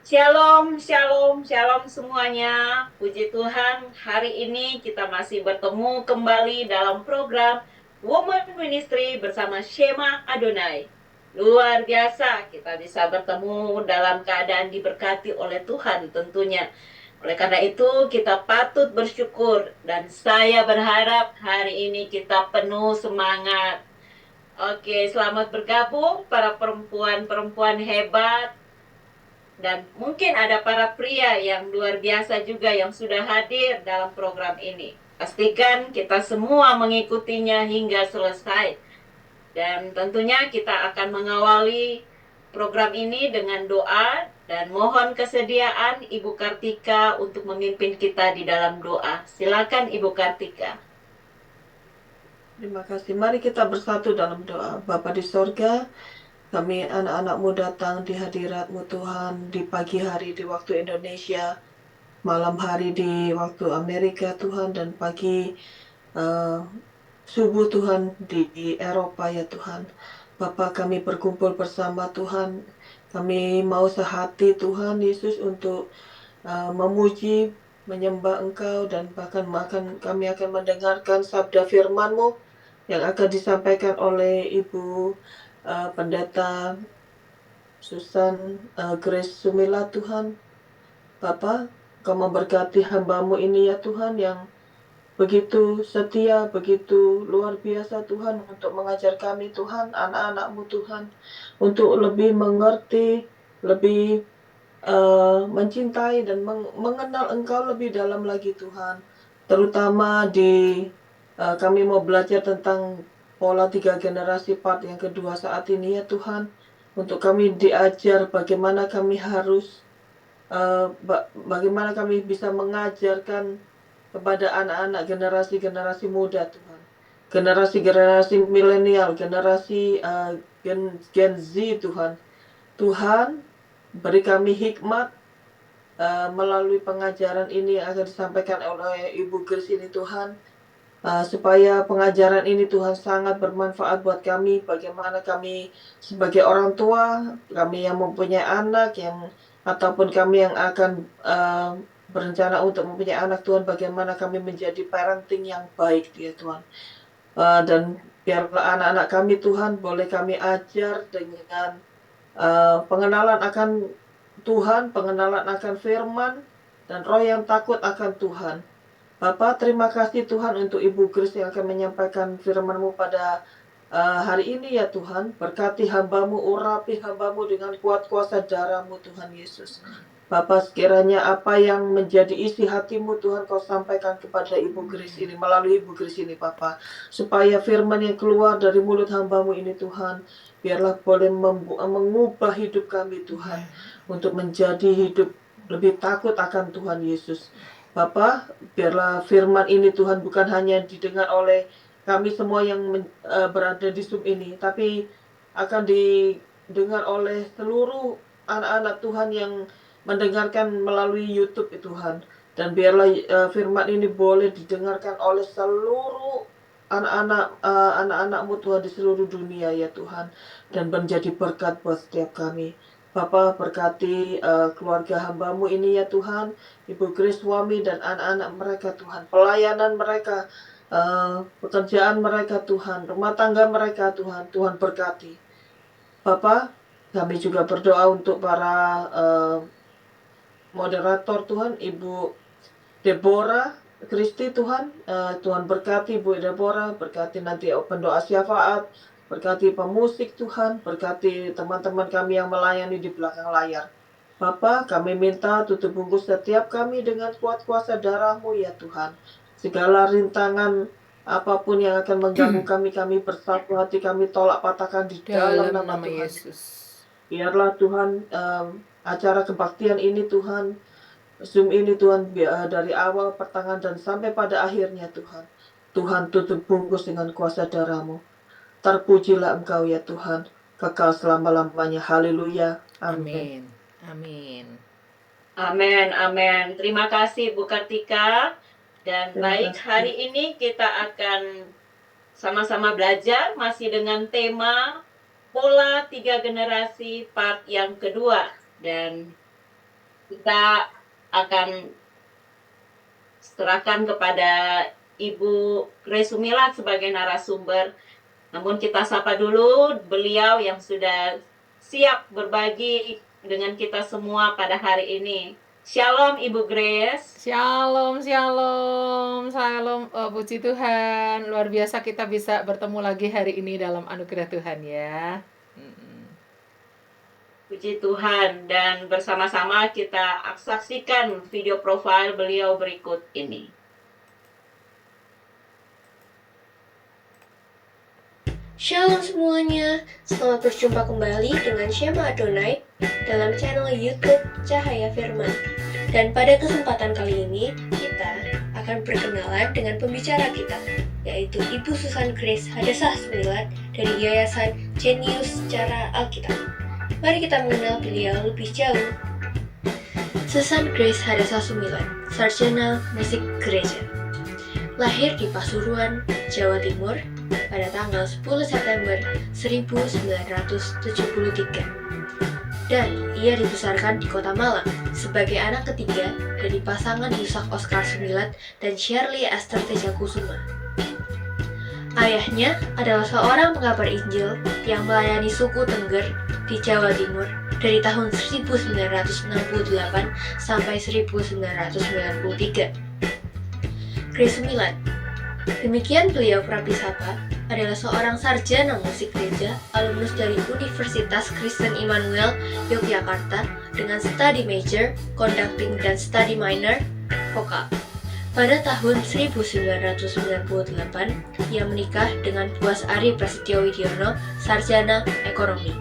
Shalom, shalom, shalom semuanya. Puji Tuhan, hari ini kita masih bertemu kembali dalam program Woman Ministry bersama Shema Adonai. Luar biasa, kita bisa bertemu dalam keadaan diberkati oleh Tuhan tentunya. Oleh karena itu, kita patut bersyukur dan saya berharap hari ini kita penuh semangat. Oke, selamat bergabung para perempuan-perempuan hebat dan mungkin ada para pria yang luar biasa juga yang sudah hadir dalam program ini. Pastikan kita semua mengikutinya hingga selesai. Dan tentunya kita akan mengawali program ini dengan doa dan mohon kesediaan Ibu Kartika untuk memimpin kita di dalam doa. Silakan Ibu Kartika. Terima kasih. Mari kita bersatu dalam doa. Bapa di sorga, kami anak-anak-Mu datang di hadirat-Mu Tuhan di pagi hari di waktu Indonesia, malam hari di waktu Amerika Tuhan, dan pagi uh, subuh Tuhan di Eropa ya Tuhan. Bapa, kami berkumpul bersama Tuhan. Kami mau sehati Tuhan Yesus untuk memuji, menyembah Engkau, dan bahkan kami akan mendengarkan sabda firman-Mu yang akan disampaikan oleh Ibu Pendeta Susan Grace Sumila Tuhan. Bapa, Kau memberkati hamba-Mu ini ya Tuhan, yang begitu setia, begitu luar biasa Tuhan, untuk mengajar kami Tuhan, anak-anak-Mu Tuhan, untuk lebih mengerti, lebih mencintai dan mengenal Engkau lebih dalam lagi Tuhan. Terutama di kami mau belajar tentang pola 3 generasi part yang kedua saat ini ya Tuhan. Untuk kami diajar bagaimana kami harus bagaimana kami bisa mengajarkan kepada anak-anak generasi-generasi muda Tuhan. Generasi-generasi milenial, generasi Gen Z Tuhan. Tuhan, beri kami hikmat melalui pengajaran ini yang akan disampaikan oleh Ibu Grace ini Tuhan, supaya pengajaran ini Tuhan sangat bermanfaat buat kami, bagaimana kami sebagai orang tua, kami yang mempunyai anak, yang ataupun kami yang akan berencana untuk mempunyai anak Tuhan, bagaimana kami menjadi parenting yang baik ya Tuhan. Dan biarlah anak-anak kami Tuhan boleh kami ajar dengan pengenalan akan Tuhan, pengenalan akan firman, dan roh yang takut akan Tuhan. Bapak, terima kasih Tuhan untuk Ibu Grace yang akan menyampaikan firman-Mu pada hari ini ya Tuhan. Berkati hamba-Mu, urapi hamba-Mu dengan kuat kuasa darah-Mu Tuhan Yesus. Bapak, sekiranya apa yang menjadi isi hati-Mu Tuhan Kau sampaikan kepada Ibu Grace ini, melalui Ibu Grace ini Bapak. Supaya firman yang keluar dari mulut hamba-Mu ini Tuhan, biarlah boleh mengubah hidup kami Tuhan, untuk menjadi hidup lebih takut akan Tuhan Yesus. Bapak, biarlah firman ini Tuhan bukan hanya didengar oleh kami semua yang berada di Zoom ini, tapi akan didengar oleh seluruh anak-anak Tuhan yang mendengarkan melalui YouTube Tuhan. Dan biarlah firman ini boleh didengarkan oleh seluruh anak-anak-Mu Tuhan di seluruh dunia ya Tuhan, dan menjadi berkat buat setiap kami. Bapa, berkati keluarga hamba-Mu ini ya Tuhan, Ibu Grace, suami dan anak-anak mereka Tuhan, pelayanan mereka, pekerjaan mereka Tuhan, rumah tangga mereka Tuhan, Tuhan berkati. Bapak, kami juga berdoa untuk para moderator Tuhan, Ibu Deborah Kristi Tuhan, Tuhan berkati Ibu Deborah, berkati nanti pendoa syafaat, berkati pemusik Tuhan, berkati teman-teman kami yang melayani di belakang layar. Bapa, kami minta tutup bungkus setiap kami dengan kuat kuasa darah-Mu ya Tuhan. Segala rintangan apapun yang akan mengganggu kami, kami bersatu hati, kami tolak patahkan di dalam Dalam nama nama Tuhan. Yesus. Biarlah Tuhan acara kebaktian ini Tuhan, Zoom ini Tuhan, dari awal, pertengahan, dan sampai pada akhirnya Tuhan. Tuhan tutup bungkus dengan kuasa darah-Mu. Terpujilah Engkau ya Tuhan, kekal selama-lamanya. Haleluya. Amin. Amin. Amin. Amin, amin. Terima kasih Bu Kartika. Dan Terima baik, kasih. hari ini kita akan sama-sama belajar masih dengan tema pola 3 generasi part yang kedua. Dan kita akan serahkan kepada Ibu Grace Sumilat sebagai narasumber. Namun kita sapa dulu beliau yang sudah siap berbagi dengan kita semua pada hari ini. Shalom Ibu Grace. Shalom, shalom, shalom, puji Tuhan. Luar biasa kita bisa bertemu lagi hari ini dalam anugerah Tuhan ya. Puji Tuhan, dan bersama-sama kita saksikan video profil beliau berikut ini. Shalom semuanya, selamat berjumpa kembali dengan Shema Adonai dalam channel YouTube Cahaya Firman. Dan pada kesempatan kali ini, kita akan berkenalan dengan pembicara kita, yaitu Ibu Susan Grace Hadasah Sumilat dari Yayasan Genius Secara Alkitab. Mari kita mengenal beliau lebih jauh. Susan Grace Hadasah Sumilat, sarjana musik gereja. Lahir di Pasuruan, Jawa Timur, pada tanggal 10 September 1973. Dan ia dibesarkan di Kota Malang sebagai anak ketiga dari pasangan Yusak Oscar Sumilat dan Shirley Esther Tejakusuma. Ayahnya adalah seorang pengabar Injil yang melayani suku Tengger di Jawa Timur dari tahun 1968 sampai 1993. Grace Sumilat. Demikian beliau Prapisapa adalah seorang sarjana musik gereja alumnus dari Universitas Kristen Immanuel Yogyakarta dengan study major, conducting dan study minor, vokal. Pada tahun 1998, ia menikah dengan Buas Ari Prasetyo Widiono, sarjana ekonomi,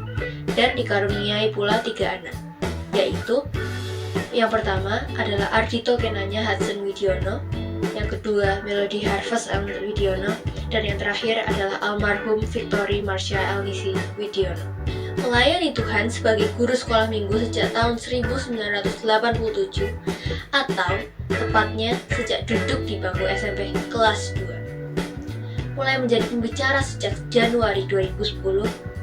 dan dikaruniai pula 3 anak, yaitu yang pertama adalah Ardhito Kenanya Hudson Widiono, yang kedua Melody Harvest M. Widiono, dan yang terakhir adalah almarhum Victory Marsha Elnisi Widiono. Melayani Tuhan sebagai guru sekolah minggu sejak tahun 1987, atau tepatnya sejak duduk di bangku SMP kelas 2. Mulai menjadi pembicara sejak Januari 2010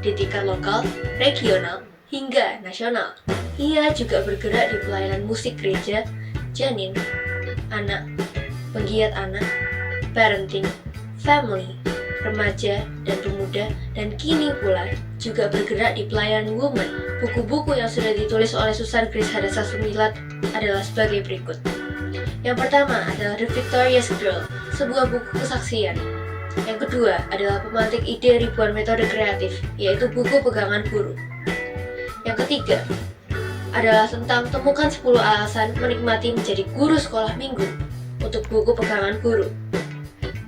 di tingkat lokal, regional, hingga nasional. Ia juga bergerak di pelayanan musik gereja, janin, anak, penggiat anak, parenting, family, remaja, dan pemuda, dan kini pula juga bergerak di pelayanan women. Buku-buku yang sudah ditulis oleh Susan Grace Hadasah Sumilat adalah sebagai berikut. Yang pertama adalah The Victorious Girl, sebuah buku kesaksian. Yang kedua adalah pemantik ide ribuan metode kreatif, yaitu buku pegangan guru. Yang ketiga adalah tentang temukan 10 alasan menikmati menjadi guru sekolah minggu untuk buku pegangan guru.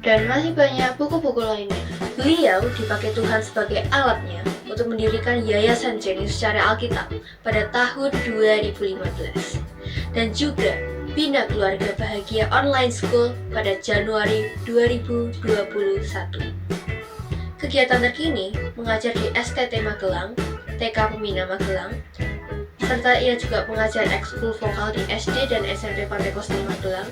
Dan masih banyak buku-buku lainnya. Beliau dipakai Tuhan sebagai alatnya untuk mendirikan Yayasan Genius Secara Alkitab pada tahun 2015. Dan juga Bina Keluarga Bahagia Online School pada Januari 2021. Kegiatan terkini mengajar di STT Magelang, TK Pembina Magelang, serta ia juga mengajar ekskul vokal di SD dan SMP Pantai Kosti Magelang.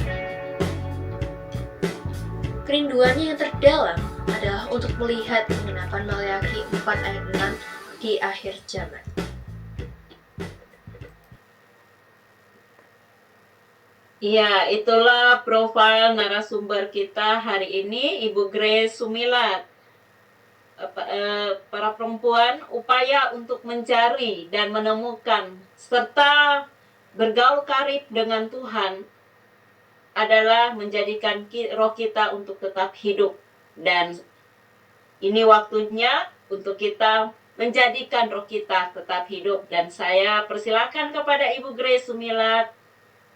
Kerinduannya yang terdalam adalah untuk melihat pengenapan Maleakhi 4 ayat 6 di akhir zaman. Ya, itulah profil narasumber kita hari ini, Ibu Grace Sumilat. Para perempuan upaya untuk mencari dan menemukan serta bergaul karib dengan Tuhan adalah menjadikan roh kita untuk tetap hidup, dan ini waktunya untuk kita menjadikan roh kita tetap hidup. Dan saya persilakan kepada Ibu Grace Sumilat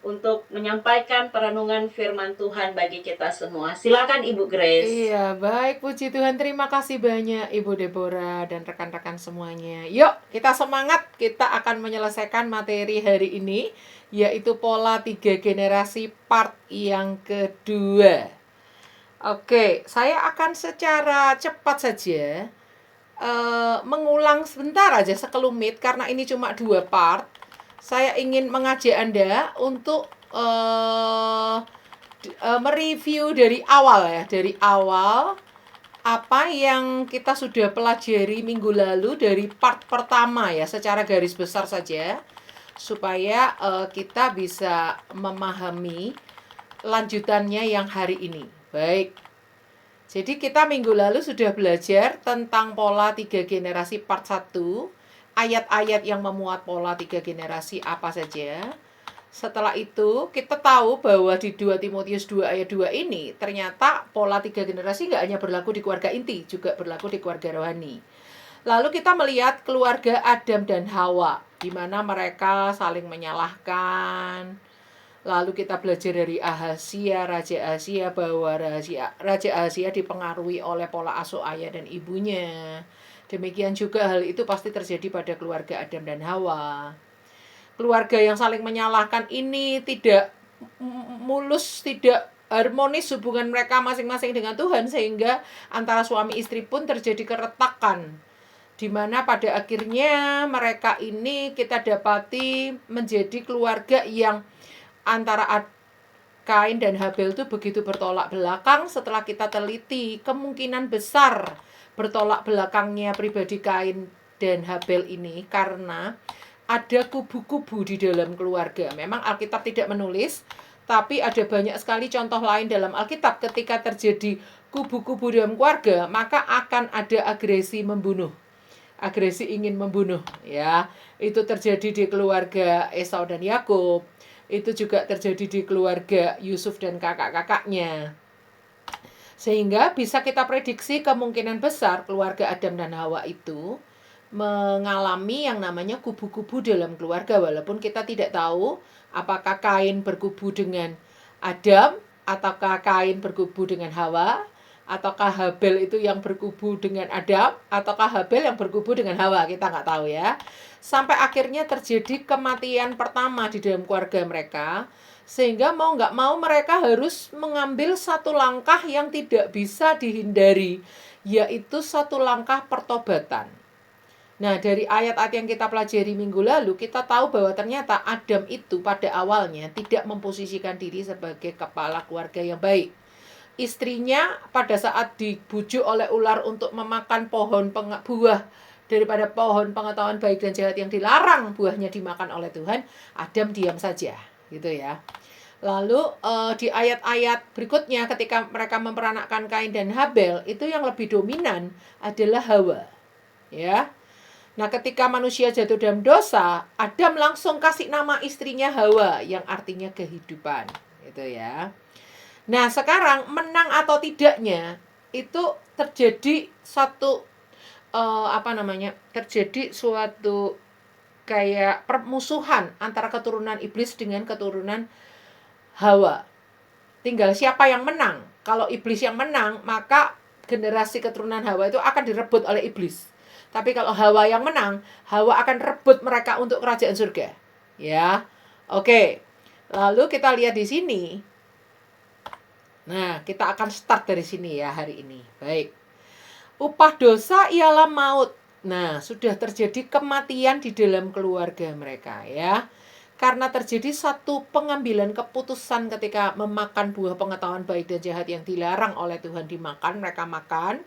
untuk menyampaikan perenungan firman Tuhan bagi kita semua. Silakan Ibu Grace. Iya, baik, puji Tuhan. Terima kasih banyak Ibu Deborah dan rekan-rekan semuanya. Yuk, kita semangat. Kita akan menyelesaikan materi hari ini, yaitu pola 3 generasi part yang kedua. Oke, saya akan secara cepat saja mengulang sebentar aja sekelumit, karena ini cuma 2 part. Saya ingin mengajak Anda untuk mereview dari awal ya, dari awal apa yang kita sudah pelajari minggu lalu dari part pertama ya, secara garis besar saja. supaya kita bisa memahami lanjutannya yang hari ini. Baik. Jadi kita minggu lalu sudah belajar tentang pola 3 generasi part 1, ayat-ayat yang memuat pola 3 generasi apa saja. Setelah itu kita tahu bahwa di 2 Timotius 2 ayat 2 ini ternyata pola 3 generasi nggak hanya berlaku di keluarga inti, juga berlaku di keluarga rohani. Lalu kita melihat keluarga Adam dan Hawa, di mana mereka saling menyalahkan. Lalu kita belajar dari Ahazia, Raja Ahazia, bahwa Raja Ahazia dipengaruhi oleh pola asuh ayah dan ibunya. Demikian juga hal itu pasti terjadi pada keluarga Adam dan Hawa. Keluarga yang saling menyalahkan ini tidak mulus, tidak harmonis hubungan mereka masing-masing dengan Tuhan, sehingga antara suami istri pun terjadi keretakan, di mana pada akhirnya mereka ini kita dapati menjadi keluarga yang antara Kain dan Habel itu begitu bertolak belakang. Setelah kita teliti, kemungkinan besar bertolak belakangnya pribadi Kain dan Habel ini karena ada kubu-kubu di dalam keluarga. Memang Alkitab tidak menulis, tapi ada banyak sekali contoh lain dalam Alkitab. Ketika terjadi kubu-kubu dalam keluarga, maka akan ada agresi membunuh. Agresi ingin membunuh, ya. Itu terjadi di keluarga Esau dan Yakub. Itu juga terjadi di keluarga Yusuf dan kakak-kakaknya. Sehingga bisa kita prediksi kemungkinan besar keluarga Adam dan Hawa itu mengalami yang namanya kubu-kubu dalam keluarga. Walaupun kita tidak tahu apakah Kain berkubu dengan Adam, ataukah Kain berkubu dengan Hawa, ataukah Habel itu yang berkubu dengan Adam, ataukah Habel yang berkubu dengan Hawa, kita nggak tahu ya. Sampai akhirnya terjadi kematian pertama di dalam keluarga mereka, sehingga mau nggak mau mereka harus mengambil satu langkah yang tidak bisa dihindari, yaitu satu langkah pertobatan. Nah, dari ayat-ayat yang kita pelajari minggu lalu, kita tahu bahwa ternyata Adam itu pada awalnya tidak memposisikan diri sebagai kepala keluarga yang baik. Istrinya pada saat dibujuk oleh ular untuk memakan pohon buah daripada pohon pengetahuan baik dan jahat yang dilarang buahnya dimakan oleh Tuhan, Adam diam saja, gitu ya. Lalu di ayat-ayat berikutnya ketika mereka memperanakkan Kain dan Habel, itu yang lebih dominan adalah Hawa, ya. Nah, ketika manusia jatuh dalam dosa, Adam langsung kasih nama istrinya Hawa, yang artinya kehidupan, gitu ya. Nah, sekarang menang atau tidaknya itu terjadi suatu terjadi suatu kayak permusuhan antara keturunan iblis dengan keturunan Hawa. Tinggal siapa yang menang. Kalau iblis yang menang, maka generasi keturunan Hawa itu akan direbut oleh iblis. Tapi kalau Hawa yang menang, Hawa akan rebut mereka untuk kerajaan surga. Ya. Oke. Lalu kita lihat di sini. Nah, kita akan start dari sini ya hari ini. Baik. Upah dosa ialah maut. Nah, sudah terjadi kematian di dalam keluarga mereka ya. Karena terjadi satu pengambilan keputusan ketika memakan buah pengetahuan baik dan jahat yang dilarang oleh Tuhan dimakan, mereka makan.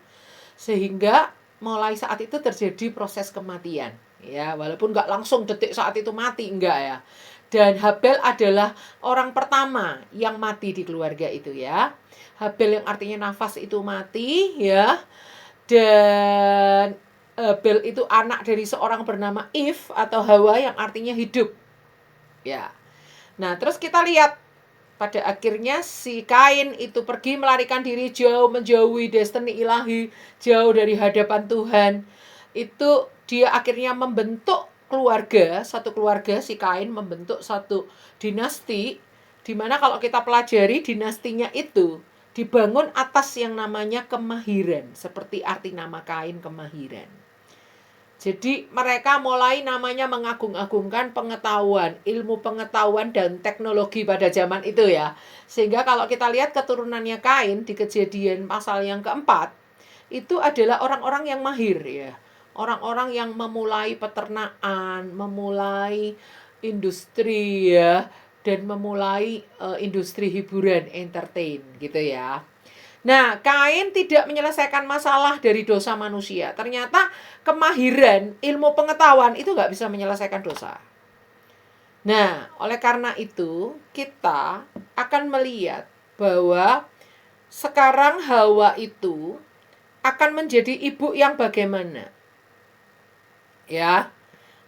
Sehingga mulai saat itu terjadi proses kematian. Ya, walaupun nggak langsung detik saat itu mati, enggak ya. Dan Habel adalah orang pertama yang mati di keluarga itu ya. Habel yang artinya nafas itu mati ya. Dan Habel itu anak dari seorang bernama Eve atau Hawa yang artinya hidup. Ya. Nah, terus kita lihat pada akhirnya si Kain itu pergi melarikan diri jauh, menjauhi destiny ilahi, jauh dari hadapan Tuhan. Itu dia akhirnya membentuk keluarga, satu keluarga si Kain membentuk satu dinasti, di mana kalau kita pelajari dinastinya itu dibangun atas yang namanya kemahiran, seperti arti nama Kain kemahiran. Jadi mereka mulai namanya mengagung-agungkan pengetahuan, ilmu pengetahuan dan teknologi pada zaman itu ya. Sehingga kalau kita lihat keturunannya Kain di Kejadian pasal yang keempat, itu adalah orang-orang yang mahir ya. Orang-orang yang memulai peternakan, memulai industri ya, dan memulai industri hiburan, entertain gitu ya. Nah, Kain tidak menyelesaikan masalah dari dosa manusia. Ternyata kemahiran, ilmu pengetahuan itu nggak bisa menyelesaikan dosa. Nah, oleh karena itu kita akan melihat bahwa sekarang Hawa itu akan menjadi ibu yang bagaimana? Ya,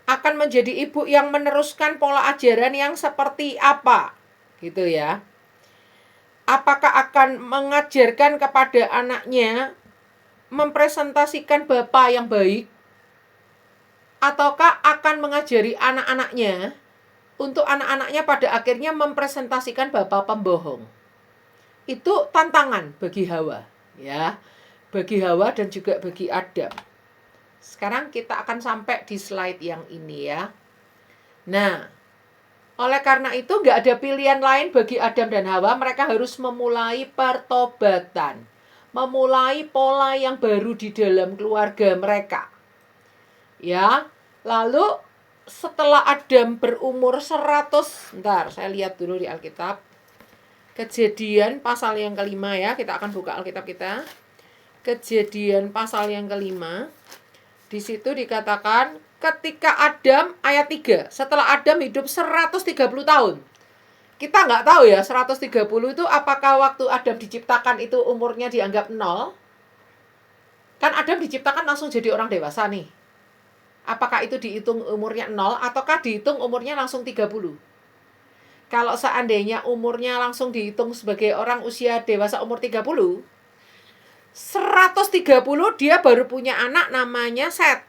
akan menjadi ibu yang meneruskan pola ajaran yang seperti apa? Gitu ya. Apakah akan mengajarkan kepada anaknya mempresentasikan bapa yang baik, ataukah akan mengajari anak-anaknya untuk anak-anaknya pada akhirnya mempresentasikan bapa pembohong? Itu tantangan bagi Hawa, ya. Bagi Hawa dan juga bagi Adam. Sekarang kita akan sampai di slide yang ini ya. Nah, oleh karena itu nggak ada pilihan lain bagi Adam dan Hawa. Mereka harus memulai pertobatan. Memulai pola yang baru di dalam keluarga mereka. Ya, lalu setelah Adam berumur 100, bentar saya lihat dulu di Alkitab. Kejadian pasal yang kelima ya, kita akan buka Alkitab kita. Kejadian pasal yang kelima. Di situ dikatakan ketika Adam, ayat 3, setelah Adam hidup 130 tahun. Kita nggak tahu ya, 130 itu apakah waktu Adam diciptakan itu umurnya dianggap 0? Kan Adam diciptakan langsung jadi orang dewasa nih. Apakah itu dihitung umurnya 0 ataukah dihitung umurnya langsung 30? Kalau seandainya umurnya langsung dihitung sebagai orang usia dewasa umur 30, 130 dia baru punya anak namanya Set.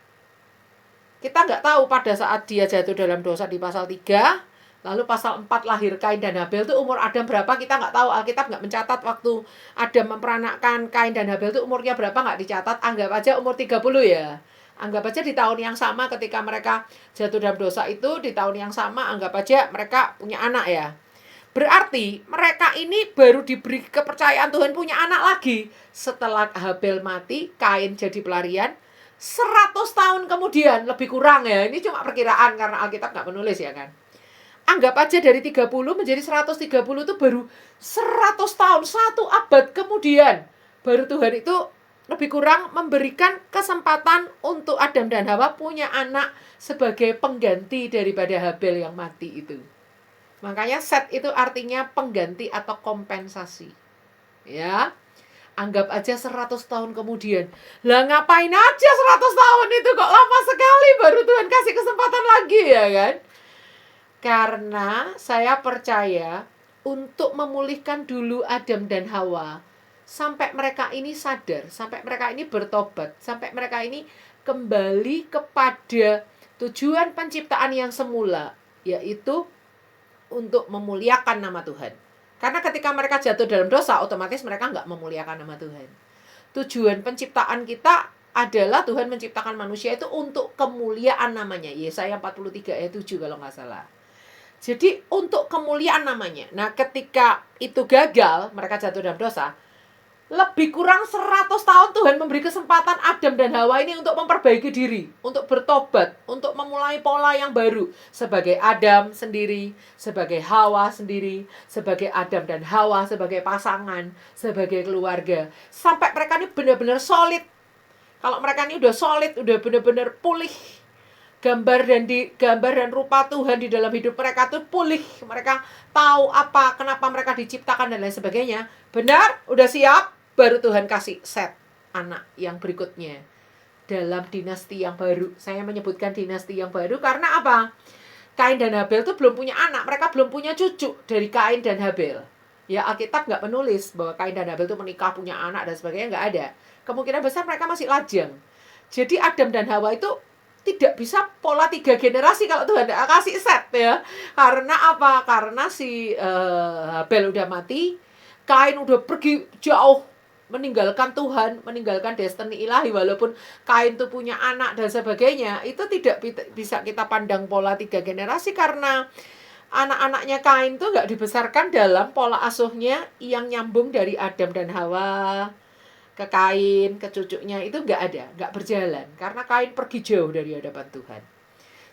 Kita nggak tahu pada saat dia jatuh dalam dosa di pasal 3, lalu pasal 4 lahir Kain dan Habel itu umur Adam berapa kita nggak tahu. Alkitab nggak mencatat waktu Adam memperanakkan Kain dan Habel itu umurnya berapa, nggak dicatat. Anggap aja umur 30 ya. Anggap aja di tahun yang sama ketika mereka jatuh dalam dosa itu, di tahun yang sama anggap aja mereka punya anak ya. Berarti mereka ini baru diberi kepercayaan Tuhan punya anak lagi. Setelah Habel mati, Kain jadi pelarian. 100 tahun kemudian, lebih kurang ya. Ini cuma perkiraan karena Alkitab nggak menulis ya kan. Anggap aja dari 30 menjadi 130 itu baru 100 tahun, 1 abad kemudian. Baru Tuhan itu lebih kurang memberikan kesempatan untuk Adam dan Hawa punya anak sebagai pengganti daripada Habel yang mati itu. Makanya Set itu artinya pengganti atau kompensasi. Ya. Anggap aja 100 tahun kemudian. Lah ngapain aja 100 tahun itu, kok lama sekali baru Tuhan kasih kesempatan lagi ya kan? Karena saya percaya untuk memulihkan dulu Adam dan Hawa sampai mereka ini sadar, sampai mereka ini bertobat, sampai mereka ini kembali kepada tujuan penciptaan yang semula, yaitu untuk memuliakan nama Tuhan. Karena ketika mereka jatuh dalam dosa, otomatis mereka nggak memuliakan nama Tuhan. Tujuan penciptaan kita adalah Tuhan menciptakan manusia itu untuk kemuliaan namanya. Yesaya 43 ayat 7 kalau nggak salah. Jadi untuk kemuliaan namanya. Nah ketika itu gagal, mereka jatuh dalam dosa, lebih kurang 100 tahun Tuhan memberi kesempatan Adam dan Hawa ini untuk memperbaiki diri, untuk bertobat, untuk memulai pola yang baru. Sebagai Adam sendiri, sebagai Hawa sendiri, sebagai Adam dan Hawa, sebagai pasangan, sebagai keluarga. Sampai mereka ini benar-benar solid. Kalau mereka ini udah solid, udah benar-benar pulih. Gambar dan rupa Tuhan di dalam hidup mereka tuh pulih. Mereka tahu apa, kenapa mereka diciptakan dan lain sebagainya. Benar, udah siap, baru Tuhan kasih Set, anak yang berikutnya. Dalam dinasti yang baru. Saya menyebutkan dinasti yang baru karena apa? Kain dan Habel tuh belum punya anak. Mereka belum punya cucu dari Kain dan Habel. Ya Alkitab nggak menulis bahwa Kain dan Habel tuh menikah, punya anak dan sebagainya, nggak ada. Kemungkinan besar mereka masih lajang. Jadi Adam dan Hawa itu tidak bisa pola 3 generasi kalau Tuhan tidak kasih Set ya. Karena apa? Karena si Habel udah mati, Kain udah pergi jauh, meninggalkan Tuhan, meninggalkan destiny ilahi. Walaupun Kain tuh punya anak dan sebagainya, itu tidak bisa kita pandang pola 3 generasi karena anak-anaknya Kain tuh nggak dibesarkan dalam pola asuhnya yang nyambung dari Adam dan Hawa ke Kain, ke cucunya, itu nggak ada, nggak berjalan. Karena Kain pergi jauh dari hadapan Tuhan.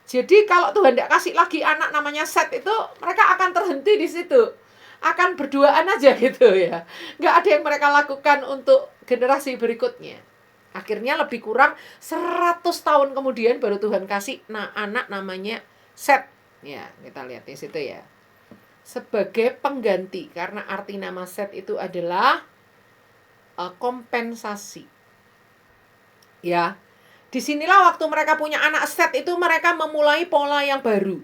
Jadi kalau Tuhan tidak kasih lagi anak namanya Set itu, mereka akan terhenti di situ. Akan berduaan aja gitu ya. Nggak ada yang mereka lakukan untuk generasi berikutnya. Akhirnya lebih kurang 100 tahun kemudian baru Tuhan kasih anak namanya Set. Ya, kita lihat di situ ya. Sebagai pengganti, karena arti nama Set itu adalah kompensasi. Ya, disinilah waktu mereka punya anak Set itu mereka memulai pola yang baru.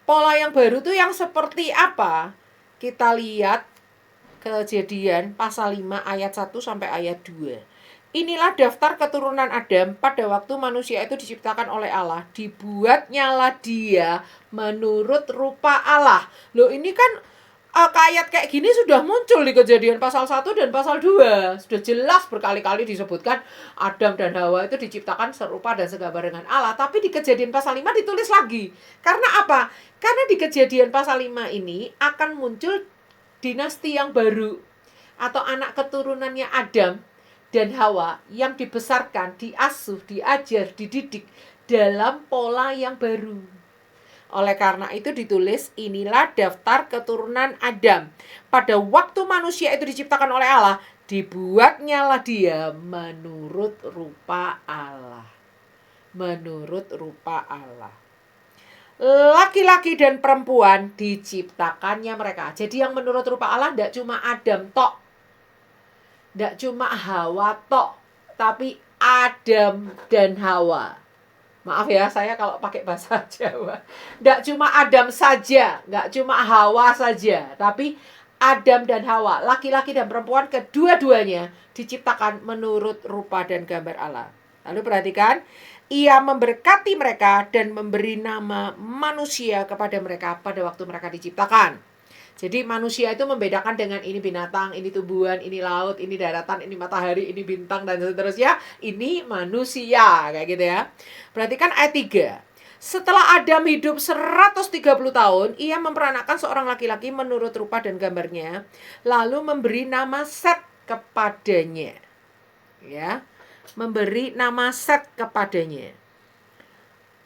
Pola yang baru itu yang seperti apa? Kita lihat Kejadian pasal 5 ayat 1 sampai ayat 2. Inilah daftar keturunan Adam pada waktu manusia itu diciptakan oleh Allah. Dibuatnyalah dia menurut rupa Allah. Loh, ini kan ayat kayak gini sudah muncul di Kejadian pasal 1 dan pasal 2. Sudah jelas berkali-kali disebutkan Adam dan Hawa itu diciptakan serupa dan segambar dengan Allah. Tapi di Kejadian pasal 5 ditulis lagi. Karena apa? Karena di Kejadian pasal 5 ini akan muncul dinasti yang baru atau anak keturunannya Adam dan Hawa yang dibesarkan, diasuh, diajar, dididik dalam pola yang baru. Oleh karena itu ditulis, inilah daftar keturunan Adam. Pada waktu manusia itu diciptakan oleh Allah, dibuatnyalah dia menurut rupa Allah. Menurut rupa Allah. Laki-laki dan perempuan diciptakannya mereka. Jadi yang menurut rupa Allah tidak cuma Adam tok, tidak cuma Hawa tok, tapi Adam dan Hawa. Maaf ya, saya kalau pakai bahasa Jawa. Tidak cuma Adam saja, tidak cuma Hawa saja, tapi Adam dan Hawa, laki-laki dan perempuan, kedua-duanya diciptakan menurut rupa dan gambar Allah. Lalu perhatikan, ia memberkati mereka dan memberi nama manusia kepada mereka pada waktu mereka diciptakan. Jadi manusia itu membedakan dengan ini binatang, ini tumbuhan, ini laut, ini daratan, ini matahari, ini bintang, dan seterusnya. Ini manusia, kayak gitu ya. Perhatikan ayat 3. Setelah Adam hidup 130 tahun, ia memperanakan seorang laki-laki menurut rupa dan gambarnya, lalu memberi nama Set kepadanya. Ya. Memberi nama Set kepadanya.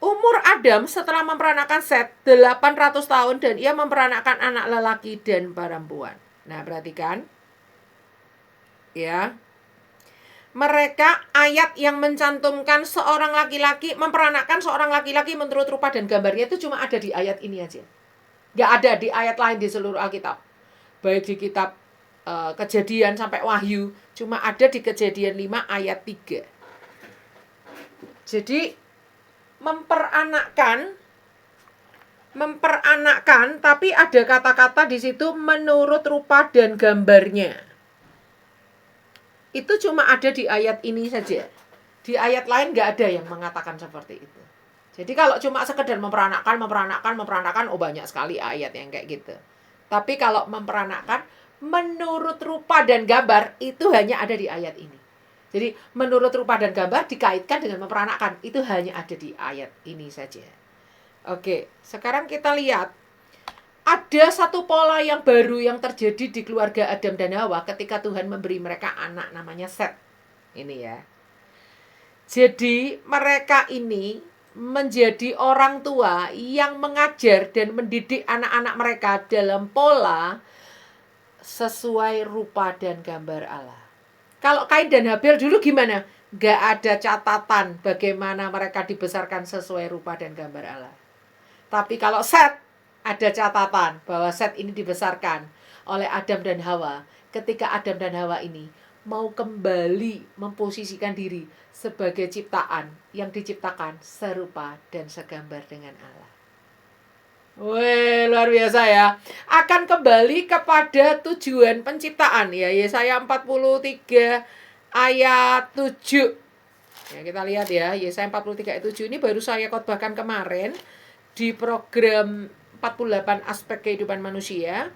Umur Adam setelah memperanakan Set 800 tahun dan ia memperanakan anak lelaki dan perempuan. Nah, perhatikan. Ya. Mereka ayat yang mencantumkan seorang laki-laki memperanakan seorang laki-laki menurut rupa dan gambarnya itu cuma ada di ayat ini aja. Gak ada di ayat lain di seluruh Alkitab. Baik di kitab Kejadian sampai Wahyu, cuma ada di Kejadian 5 ayat 3. Jadi memperanakkan tapi ada kata-kata di situ menurut rupa dan gambarnya. Itu cuma ada di ayat ini saja. Di ayat lain nggak ada yang mengatakan seperti itu. Jadi kalau cuma sekedar memperanakkan, oh banyak sekali ayat yang kayak gitu. Tapi kalau memperanakkan menurut rupa dan gambar itu hanya ada di ayat ini. Jadi menurut rupa dan gambar dikaitkan dengan memperanakkan itu hanya ada di ayat ini saja. Oke, sekarang kita lihat ada satu pola yang baru yang terjadi di keluarga Adam dan Hawa ketika Tuhan memberi mereka anak namanya Set. Ini ya. Jadi mereka ini menjadi orang tua yang mengajar dan mendidik anak-anak mereka dalam pola sesuai rupa dan gambar Allah. Kalau Kain dan Habel dulu gimana? Gak ada catatan bagaimana mereka dibesarkan sesuai rupa dan gambar Allah. Tapi kalau Set, ada catatan bahwa Set ini dibesarkan oleh Adam dan Hawa. Ketika Adam dan Hawa ini mau kembali memposisikan diri sebagai ciptaan yang diciptakan serupa dan segambar dengan Allah. Wih, luar biasa ya. Akan kembali kepada tujuan penciptaan ya. Yesaya 43 ayat 7. Ya, kita lihat ya, Yesaya 43 ayat 7 ini baru saya khotbahkan kemarin di program 48 aspek kehidupan manusia.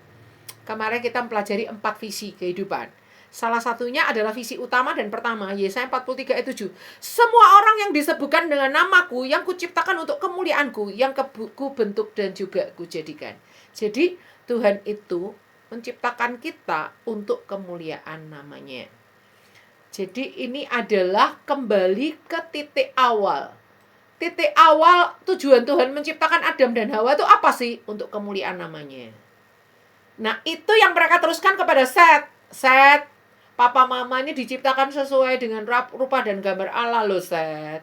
Kemarin kita mempelajari 4 visi kehidupan. Salah satunya adalah visi utama dan pertama, Yesaya 43 ayat 7. Semua orang yang disebutkan dengan namaku, yang kuciptakan untuk kemuliaanku, yang ku bentuk dan juga kujadikan. Jadi Tuhan itu menciptakan kita untuk kemuliaan namanya. Jadi ini adalah kembali ke titik awal. Titik awal tujuan Tuhan menciptakan Adam dan Hawa itu apa sih? Untuk kemuliaan namanya. Nah itu yang mereka teruskan kepada Set. Set, papa mama ini diciptakan sesuai dengan rupa dan gambar Allah loh Set.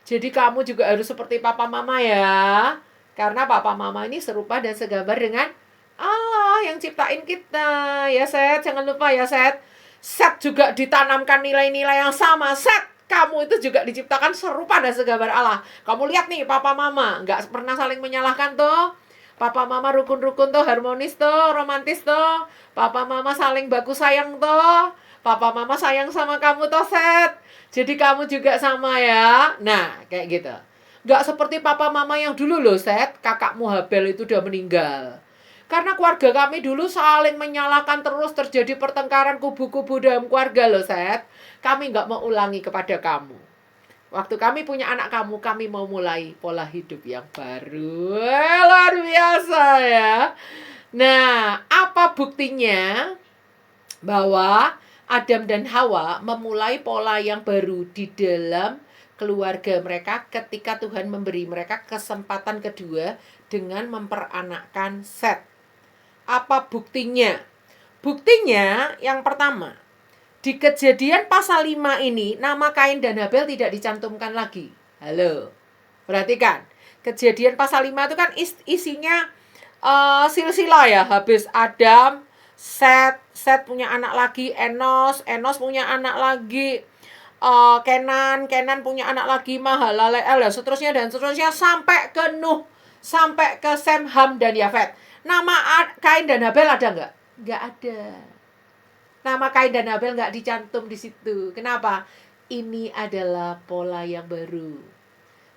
Jadi kamu juga harus seperti papa mama ya. Karena papa mama ini serupa dan segambar dengan Allah yang ciptain kita. Ya Set, jangan lupa ya Set. Set juga ditanamkan nilai-nilai yang sama. Set, kamu itu juga diciptakan serupa dan segambar Allah. Kamu lihat nih papa mama, nggak pernah saling menyalahkan tuh. Papa mama rukun-rukun tuh, harmonis tuh, romantis tuh. Papa mama saling baku sayang tuh. Papa mama sayang sama kamu tuh Set. Jadi kamu juga sama ya. Nah, kayak gitu. Nggak seperti papa mama yang dulu loh Set. Kakakmu Habel itu udah meninggal. Karena keluarga kami dulu saling menyalahkan terus, terjadi pertengkaran kubu-kubu dalam keluarga loh Set. Kami nggak mau ulangi kepada kamu. Waktu kami punya anak kamu, kami mau mulai pola hidup yang baru. Luar biasa ya. Nah, apa buktinya bahwa Adam dan Hawa memulai pola yang baru di dalam keluarga mereka ketika Tuhan memberi mereka kesempatan kedua dengan memperanakkan Set? Apa buktinya? Buktinya yang pertama, di Kejadian pasal 5 ini nama Kain dan Habel tidak dicantumkan lagi. Halo. Perhatikan. Kejadian pasal 5 itu kan isinya silsilah ya. Habis Adam, Set punya anak lagi, Enos punya anak lagi, Kenan punya anak lagi, Mahalaleel, dan seterusnya sampai ke Nuh, sampai ke Sem, Ham, dan Yafet. Nama Kain dan Habel ada nggak? Nggak ada. Nama Kain dan Habel nggak dicantum di situ. Kenapa? Ini adalah pola yang baru.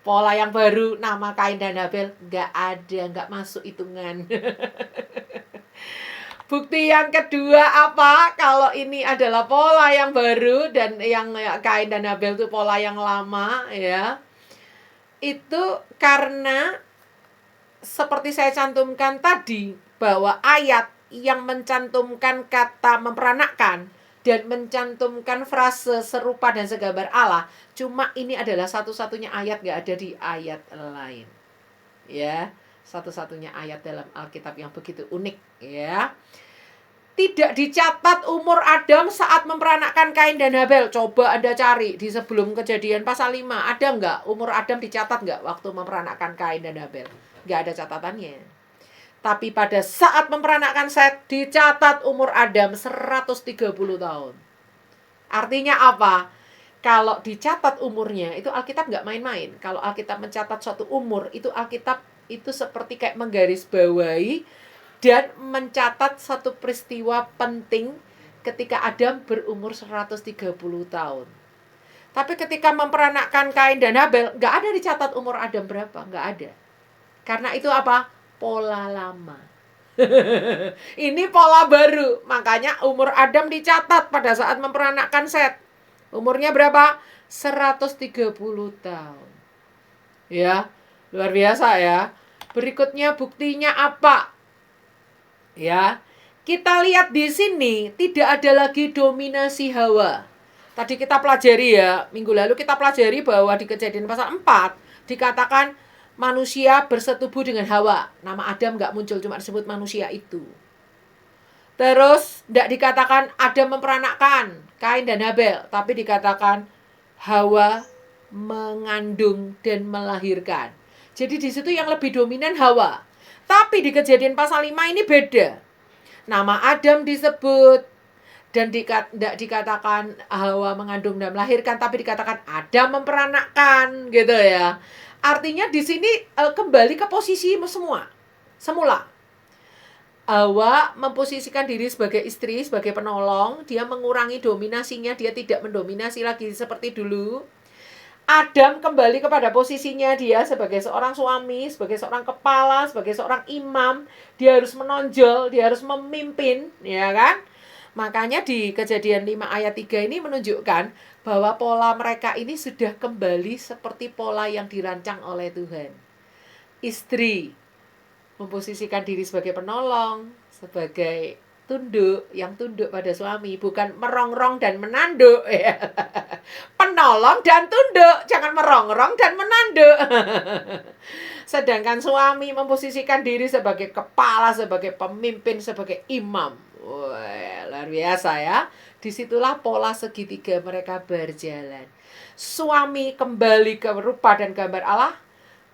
Pola yang baru, nama Kain dan Habel nggak ada, nggak masuk hitungan. Bukti yang kedua apa? Kalau ini adalah pola yang baru dan yang Kain dan Habel itu pola yang lama ya. Itu karena seperti saya cantumkan tadi bahwa ayat yang mencantumkan kata memperanakkan dan mencantumkan frase serupa dan segambar Allah, cuma ini adalah satu-satunya ayat, gak ada di ayat lain. Ya, satu-satunya ayat dalam Alkitab yang begitu unik ya. Tidak dicatat umur Adam saat memperanakkan Kain dan Habel. Coba Anda cari di sebelum Kejadian pasal 5, ada nggak umur Adam dicatat nggak waktu memperanakkan Kain dan Habel? Nggak ada catatannya. Tapi pada saat memperanakkan Set, dicatat umur Adam 130 tahun. Artinya apa? Kalau dicatat umurnya, itu Alkitab nggak main-main. Kalau Alkitab mencatat suatu umur, itu Alkitab itu seperti kayak menggarisbawahi dan mencatat satu peristiwa penting ketika Adam berumur 130 tahun. Tapi ketika memperanakkan Kain dan Habel, nggak ada dicatat umur Adam berapa, nggak ada. Karena itu apa? Pola lama. Ini pola baru. Makanya umur Adam dicatat pada saat memperanakkan Set. Umurnya berapa? 130 tahun. Ya, luar biasa ya. Berikutnya buktinya apa? Ya, kita lihat di sini tidak ada lagi dominasi Hawa. Tadi kita pelajari ya, minggu lalu kita pelajari bahwa di Kejadian pasal 4 dikatakan manusia bersetubuh dengan Hawa. Nama Adam nggak muncul, cuma disebut manusia itu. Terus tidak dikatakan Adam memperanakkan Kain dan Habel, tapi dikatakan Hawa mengandung dan melahirkan. Jadi di situ yang lebih dominan Hawa. Tapi di Kejadian pasal 5 ini beda. Nama Adam disebut dan tidak dikatakan Hawa mengandung dan melahirkan, tapi dikatakan Adam memperanakkan gitu ya. Artinya di sini kembali ke posisi semula. Hawa memposisikan diri sebagai istri, sebagai penolong. Dia mengurangi dominasinya, dia tidak mendominasi lagi seperti dulu. Adam kembali kepada posisinya dia sebagai seorang suami, sebagai seorang kepala, sebagai seorang imam. Dia harus menonjol, dia harus memimpin, ya kan? Makanya di Kejadian 5 ayat 3 ini menunjukkan bahwa pola mereka ini sudah kembali seperti pola yang dirancang oleh Tuhan. Istri memposisikan diri sebagai penolong, sebagai tunduk, yang tunduk pada suami, bukan merongrong dan menanduk. Penolong dan tunduk, jangan merongrong dan menanduk. Sedangkan suami memposisikan diri sebagai kepala, sebagai pemimpin, sebagai imam. Wah, luar biasa ya. Disitulah pola segitiga mereka berjalan. Suami kembali ke rupa dan gambar Allah.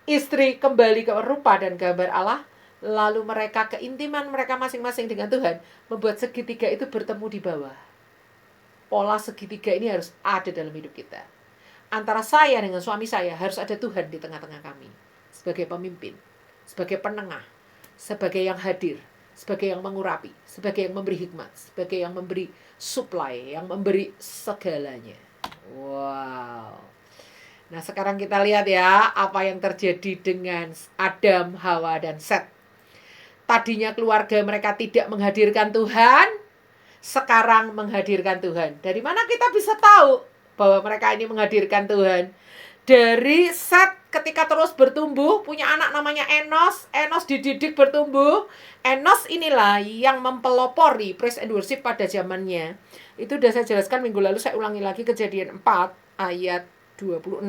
istri kembali ke rupa dan gambar Allah, lalu mereka keintiman mereka masing-masing dengan Tuhan membuat segitiga itu bertemu di bawah. Pola segitiga ini harus ada dalam hidup kita. Antara saya dengan suami saya harus ada Tuhan di tengah-tengah kami. Sebagai pemimpin, sebagai penengah, sebagai yang hadir, sebagai yang mengurapi, sebagai yang memberi hikmat, sebagai yang memberi supply, yang memberi segalanya. Wow. Nah, sekarang kita lihat ya apa yang terjadi dengan Adam, Hawa, dan Set. Tadinya keluarga mereka tidak menghadirkan Tuhan, sekarang menghadirkan Tuhan. Dari mana kita bisa tahu bahwa mereka ini menghadirkan Tuhan? Dari Set ketika terus bertumbuh, punya anak namanya Enos. Enos dididik bertumbuh. Enos inilah yang mempelopori praise and worship pada zamannya. Itu sudah saya jelaskan minggu lalu, saya ulangi lagi Kejadian 4 ayat 26.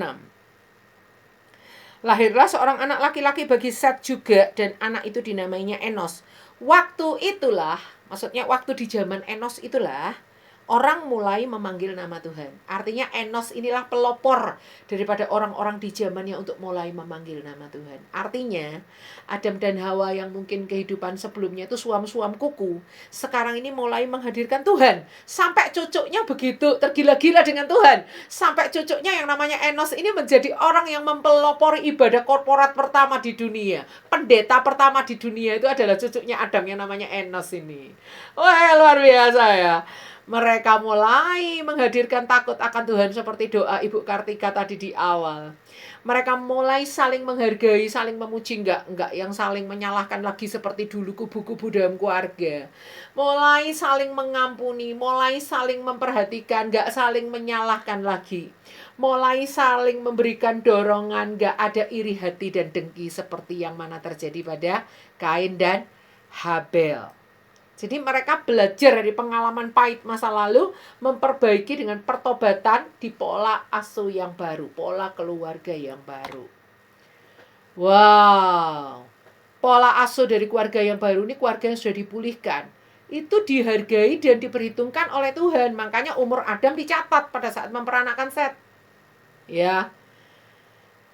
Lahirlah seorang anak laki-laki bagi Set juga, dan anak itu dinamainya Enos. Waktu itulah, maksudnya waktu di zaman Enos itulah, orang mulai memanggil nama Tuhan. Artinya Enos inilah pelopor daripada orang-orang di zamannya untuk mulai memanggil nama Tuhan. Artinya Adam dan Hawa yang mungkin kehidupan sebelumnya itu suam-suam kuku, sekarang ini mulai menghadirkan Tuhan. Sampai cucunya begitu tergila-gila dengan Tuhan. Sampai cucunya yang namanya Enos ini menjadi orang yang mempelopori ibadah korporat pertama di dunia. Pendeta pertama di dunia itu adalah cucunya Adam yang namanya Enos ini. Wah, luar biasa ya. Mereka mulai menghadirkan takut akan Tuhan seperti doa Ibu Kartika tadi di awal. Mereka mulai saling menghargai, saling memuji, enggak yang saling menyalahkan lagi seperti dulu kubu-kubu dalam keluarga. Mulai saling mengampuni, mulai saling memperhatikan, enggak saling menyalahkan lagi. Mulai saling memberikan dorongan, enggak ada iri hati dan dengki seperti yang mana terjadi pada Kain dan Habel. Jadi mereka belajar dari pengalaman pahit masa lalu, memperbaiki dengan pertobatan di pola asuh yang baru, pola keluarga yang baru. Wow, pola asuh dari keluarga yang baru ini keluarga yang sudah dipulihkan. Itu dihargai dan diperhitungkan oleh Tuhan. Makanya umur Adam dicatat pada saat memperanakan Set. Ya.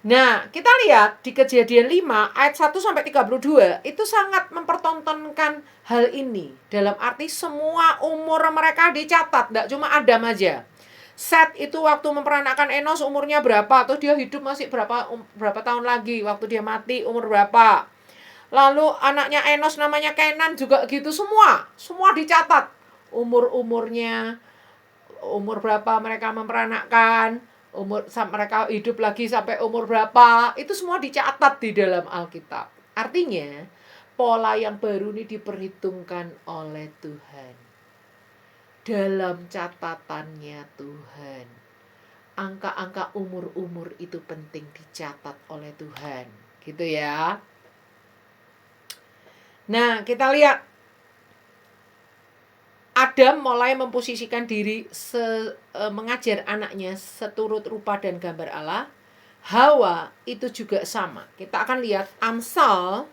Nah, kita lihat di Kejadian 5 ayat 1-32 itu sangat mempertontonkan hal ini. Dalam arti semua umur mereka dicatat, tidak cuma Adam aja. Set itu waktu memperanakan Enos umurnya berapa, atau dia hidup masih berapa tahun lagi, waktu dia mati umur berapa. Lalu anaknya Enos namanya Kenan juga gitu, semua dicatat. Umur-umurnya, umur berapa mereka memperanakkan, mereka hidup lagi sampai umur berapa, itu semua dicatat di dalam Alkitab. Artinya pola yang baru ini diperhitungkan oleh Tuhan. Dalam catatannya Tuhan, angka-angka umur-umur itu penting dicatat oleh Tuhan, gitu ya. Nah, kita lihat Adam mulai memposisikan diri mengajar anaknya seturut rupa dan gambar Allah. Hawa itu juga sama. Kita akan lihat Amsal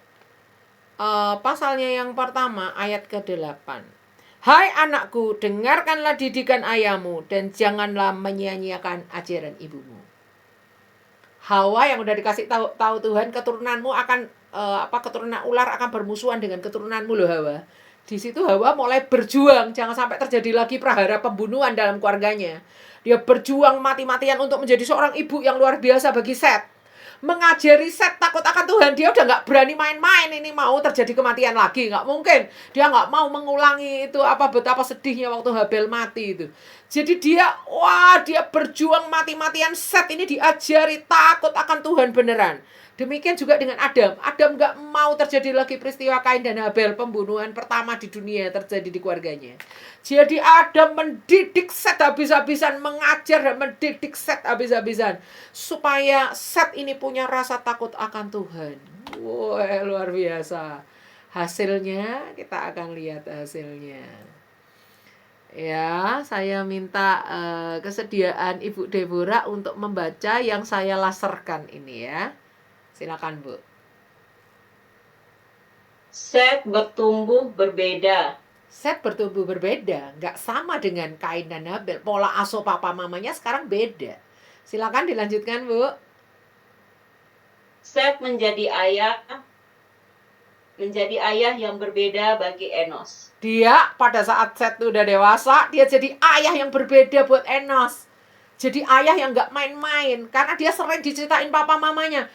pasalnya yang pertama ayat ke-8. Hai anakku, dengarkanlah didikan ayahmu dan janganlah menyia-nyiakan ajaran ibumu. Hawa yang udah dikasih tahu Tuhan, keturunanmu akan keturunan ular akan bermusuhan dengan keturunanmu loh Hawa. Di situ Hawa mulai berjuang, jangan sampai terjadi lagi prahara pembunuhan dalam keluarganya. Dia berjuang mati-matian untuk menjadi seorang ibu yang luar biasa bagi Set. Mengajari Set takut akan Tuhan. Dia udah gak berani main-main, ini mau terjadi kematian lagi, gak mungkin. Dia gak mau mengulangi itu betapa sedihnya waktu Habel mati itu. Jadi dia berjuang mati-matian. Set ini diajari takut akan Tuhan beneran. Demikian juga dengan Adam. Adam gak mau terjadi lagi peristiwa Kain dan Habel, pembunuhan pertama di dunia terjadi di keluarganya. Jadi Adam mendidik Set habis-habisan, mengajar dan mendidik Set habis-habisan, supaya Set ini punya rasa takut akan Tuhan. Wah, luar biasa. Hasilnya, kita akan lihat hasilnya. Ya, saya minta kesediaan Ibu Deborah untuk membaca yang saya laserkan ini ya. Silakan Bu. Set bertumbuh berbeda. Set bertumbuh berbeda, nggak sama dengan Kain dan Habel. Pola asuh papa mamanya sekarang beda. Silakan dilanjutkan Bu. Set menjadi ayah yang berbeda bagi Enos. Dia pada saat Set udah dewasa, dia jadi ayah yang berbeda buat Enos. Jadi ayah yang gak main-main. Karena dia sering diceritain papa mamanya.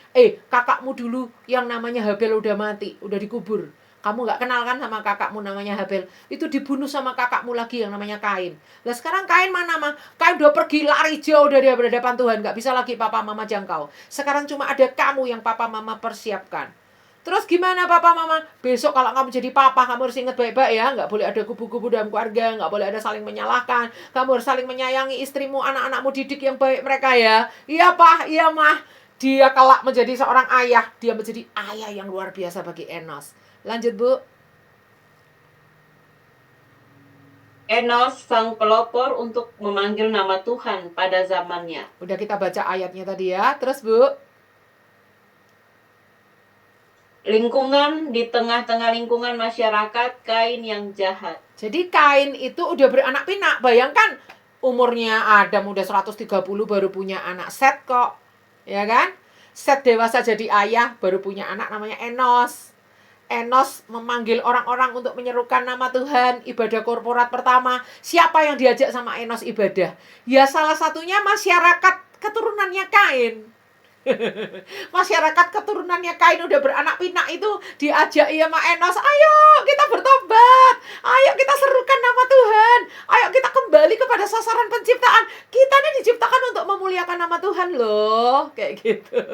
Kakakmu dulu yang namanya Habel udah mati, udah dikubur. Kamu gak kenal kan sama kakakmu namanya Habel. Itu dibunuh sama kakakmu lagi yang namanya Kain. Lah sekarang Kain mana mah? Kain udah pergi lari jauh dari hadapan Tuhan. Gak bisa lagi papa mama jangkau. Sekarang cuma ada kamu yang papa mama persiapkan. Terus gimana papa mama? Besok kalau kamu jadi papa, kamu harus ingat baik-baik ya. Nggak boleh ada kubu-kubu dalam keluarga. Nggak boleh ada saling menyalahkan. Kamu harus saling menyayangi istrimu, anak-anakmu, didik yang baik mereka ya. Iya pak, iya mah. Dia kelak menjadi seorang ayah. Dia menjadi ayah yang luar biasa bagi Enos. Lanjut bu. Enos sang pelopor untuk memanggil nama Tuhan pada zamannya. Udah kita baca ayatnya tadi ya. Terus bu. Lingkungan, di tengah-tengah lingkungan masyarakat, Kain yang jahat. Jadi Kain itu udah beranak pinak. Bayangkan umurnya Adam udah 130 baru punya anak. Set kok. Ya kan? Set dewasa jadi ayah baru punya anak namanya Enos. Enos memanggil orang-orang untuk menyerukan nama Tuhan. Ibadah korporat pertama. Siapa yang diajak sama Enos ibadah? Ya salah satunya masyarakat keturunannya Kain. Masyarakat keturunannya Kain udah beranak pinak itu diajak sama Enos, ayo kita bertobat, ayo kita serukan nama Tuhan, ayo kita kembali kepada sasaran penciptaan. Kita ini diciptakan untuk memuliakan nama Tuhan loh. Kayak gitu.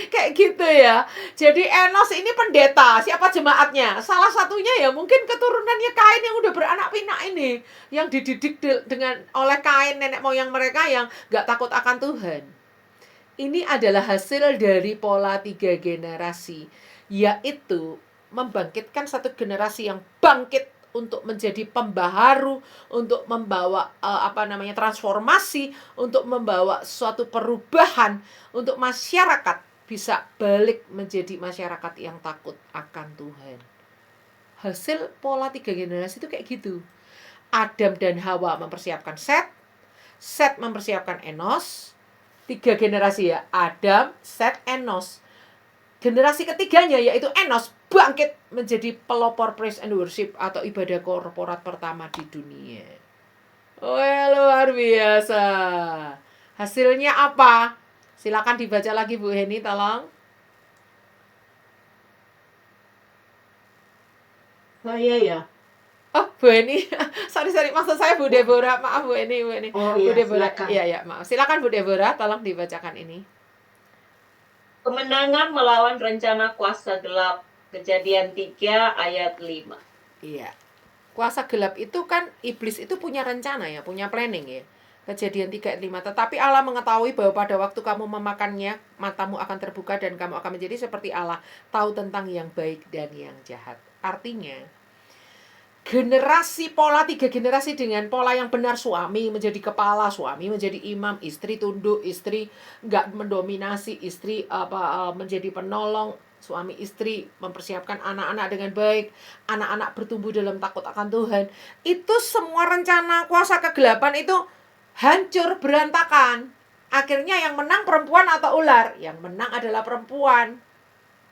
Kayak gitu ya. Jadi Enos ini pendeta. Siapa jemaatnya? Salah satunya ya mungkin keturunannya Kain yang udah beranak pinak ini, yang dididik dengan oleh Kain, nenek moyang mereka yang gak takut akan Tuhan. Ini adalah hasil dari pola 3 generasi, yaitu membangkitkan satu generasi yang bangkit untuk menjadi pembaharu, untuk membawa transformasi, untuk membawa suatu perubahan, untuk masyarakat bisa balik menjadi masyarakat yang takut akan Tuhan. Hasil pola 3 generasi itu kayak gitu. Adam dan Hawa mempersiapkan Set, Set mempersiapkan Enos. 3 generasi ya, Adam, Set, Enos. Generasi ketiganya yaitu Enos bangkit menjadi pelopor praise and worship atau ibadah korporat pertama di dunia. Wah, luar biasa. Hasilnya apa? Silakan dibaca lagi Bu Heni, tolong. Saya ya. Oh, Bu Heni. sorry, maksud saya Bu Deborah. Maaf Bu Heni. Oh Bu iya, Deborah. silakan. Iya, maaf. Silakan Bu Deborah, tolong dibacakan ini. Kemenangan melawan rencana kuasa gelap. Kejadian 3 ayat 5. Iya. Kuasa gelap itu kan iblis itu punya rencana ya, punya planning ya. Kejadian 3 ayat 5. Tetapi Allah mengetahui bahwa pada waktu kamu memakannya, matamu akan terbuka dan kamu akan menjadi seperti Allah, tahu tentang yang baik dan yang jahat. Artinya generasi pola 3 generasi dengan pola yang benar, suami menjadi kepala, suami menjadi imam, istri tunduk, istri enggak mendominasi, istri menjadi penolong, suami istri mempersiapkan anak-anak dengan baik, anak-anak bertumbuh dalam takut akan Tuhan. Itu semua rencana kuasa kegelapan itu hancur berantakan. Akhirnya yang menang perempuan atau ular? Yang menang adalah perempuan.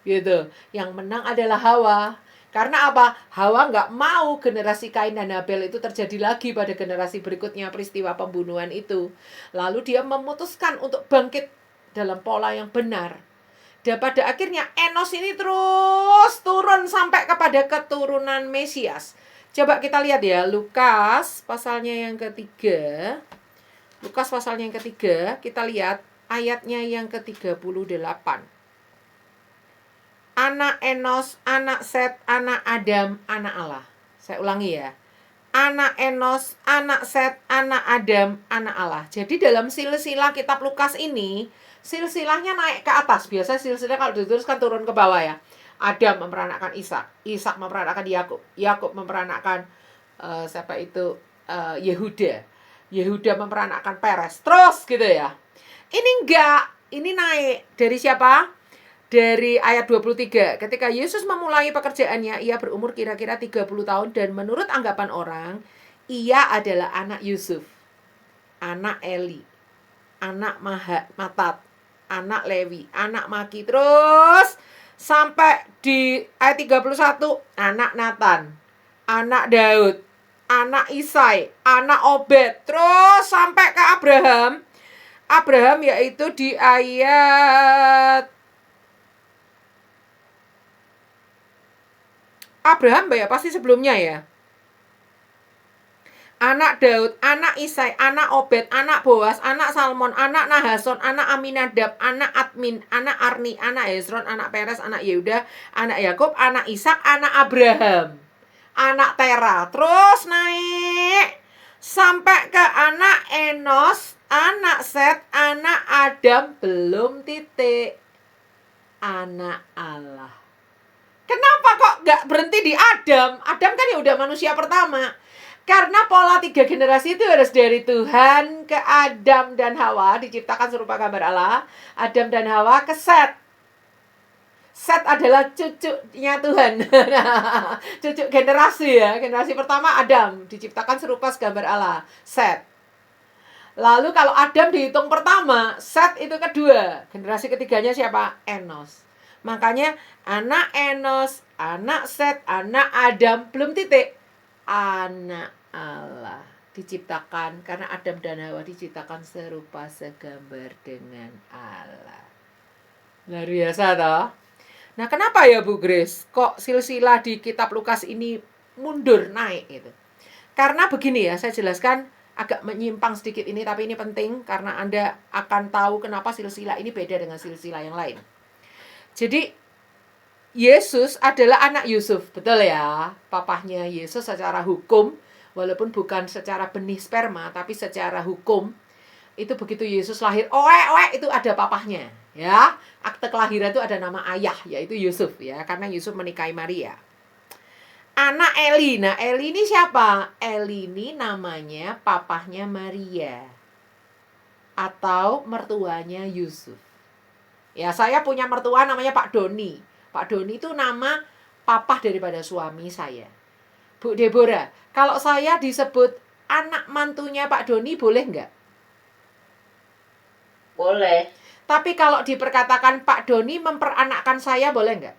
Gitu. Yang menang adalah Hawa. Karena apa? Hawa nggak mau generasi Kain dan Habel itu terjadi lagi pada generasi berikutnya peristiwa pembunuhan itu. Lalu dia memutuskan untuk bangkit dalam pola yang benar. Dan pada akhirnya Enos ini terus turun sampai kepada keturunan Mesias. Coba kita lihat ya, Lukas pasalnya yang ketiga. Lukas pasalnya yang ketiga, kita lihat ayatnya yang ke-38. Anak Enos, anak Set, anak Adam, anak Allah. Saya ulangi ya. Anak Enos, anak Set, anak Adam, anak Allah. Jadi dalam silsilah kitab Lukas ini, silsilahnya naik ke atas. Biasa silsilah kalau dituliskan turun ke bawah ya. Adam memperanakkan Ishak, Ishak memperanakkan Yakub, Yakub memperanakkan Yehuda, Yehuda memperanakkan Peres. Terus gitu ya. Ini enggak, ini naik dari siapa? Dari ayat 23, ketika Yesus memulai pekerjaannya, ia berumur kira-kira 30 tahun dan menurut anggapan orang, ia adalah anak Yusuf, anak Eli, anak Matat, anak Lewi, anak Maki. Terus sampai di ayat 31, anak Nathan, anak Daud, anak Isai, anak Obed. Terus sampai ke Abraham. Abraham yaitu di ayat Abraham ya pasti sebelumnya ya. Anak Daud, anak Isai, anak Obed, anak Boas, anak Salmon, anak Nahason, anak Aminadab, anak Admin, anak Arni, anak Hezron, anak Peres, anak Yehuda, anak Yakub, anak Ishak, anak Abraham, anak Tera. Terus naik sampai ke anak Enos, anak Set, anak Adam, belum titik, anak Allah. Kenapa kok gak berhenti di Adam? Adam kan ya udah manusia pertama. Karena pola 3 generasi itu harus dari Tuhan ke Adam dan Hawa, diciptakan serupa gambar Allah. Adam dan Hawa ke Set. Set adalah cucunya Tuhan. Cucu generasi ya. Generasi pertama Adam, diciptakan serupa segambar Allah. Set. Lalu kalau Adam dihitung pertama, Set itu kedua. Generasi ketiganya siapa? Enos. Makanya anak Enos, anak Set, anak Adam, belum titik, anak Allah. Diciptakan karena Adam dan Hawa diciptakan serupa segambar dengan Allah. Luar biasa toh. Nah, kenapa ya Bu Grace kok silsilah di kitab Lukas ini mundur naik gitu? Karena begini ya, saya jelaskan agak menyimpang sedikit ini, tapi ini penting karena Anda akan tahu kenapa silsilah ini beda dengan silsilah yang lain. Jadi Yesus adalah anak Yusuf, betul ya? Papahnya Yesus secara hukum, walaupun bukan secara benih sperma, tapi secara hukum, itu begitu Yesus lahir, itu ada papahnya, ya. Akte kelahiran itu ada nama ayah, yaitu Yusuf, ya, karena Yusuf menikahi Maria. Anak Eli, nah Eli ini siapa? Eli ini namanya papahnya Maria, atau mertuanya Yusuf. Ya, saya punya mertua namanya Pak Doni. Pak Doni itu nama papah daripada suami saya. Bu Deborah, kalau saya disebut anak mantunya Pak Doni boleh nggak? Boleh. Tapi kalau diperkatakan Pak Doni memperanakkan saya boleh nggak?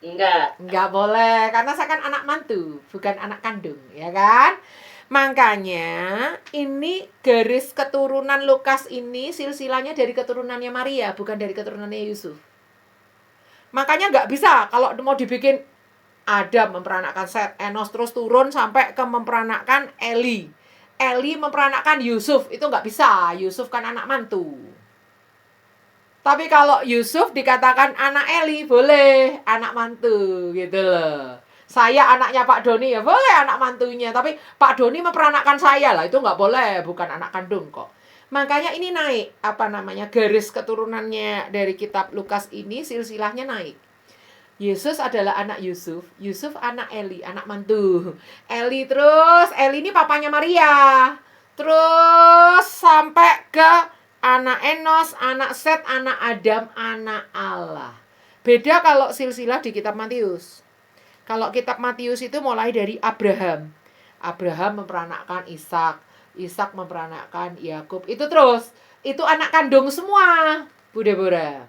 Enggak. Nggak boleh, karena saya kan anak mantu, bukan anak kandung, ya kan? Makanya ini garis keturunan Lukas ini silsilahnya dari keturunannya Maria, bukan dari keturunannya Yusuf. Makanya nggak bisa kalau mau dibikin Adam memperanakkan Set, Enos, terus turun sampai ke memperanakkan Eli. Eli memperanakkan Yusuf, itu nggak bisa. Yusuf kan anak mantu. Tapi kalau Yusuf dikatakan anak Eli, boleh anak mantu gitu loh. Saya anaknya Pak Doni ya boleh anak mantunya, tapi Pak Doni memperanakkan saya lah, itu nggak boleh, bukan anak kandung kok. Makanya ini naik, garis keturunannya dari kitab Lukas ini silsilahnya naik. Yesus adalah anak Yusuf, Yusuf anak Eli, anak mantu. Eli ini papanya Maria. Terus sampai ke anak Enos, anak Set, anak Adam, anak Allah. Beda kalau silsilah di kitab Matius. Kalau kitab Matius itu mulai dari Abraham. Abraham memperanakkan Ishak, Ishak memperanakkan Yakub. Itu terus, itu anak kandung semua, Bu Deborah.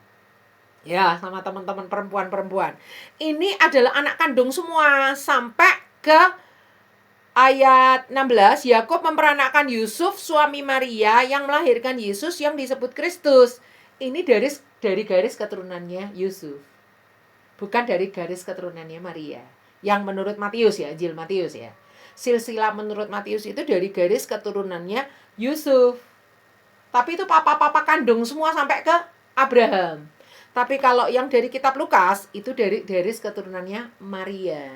Ya, sama teman-teman perempuan-perempuan. Ini adalah anak kandung semua sampai ke ayat 16. Yakub memperanakkan Yusuf, suami Maria yang melahirkan Yesus yang disebut Kristus. Ini dari garis keturunannya Yusuf. Bukan dari garis keturunannya Maria. Yang menurut Matius ya, Injil Matius ya. Silsilah menurut Matius itu dari garis keturunannya Yusuf. Tapi itu papa-papa kandung semua sampai ke Abraham. Tapi kalau yang dari kitab Lukas itu dari garis keturunannya Maria.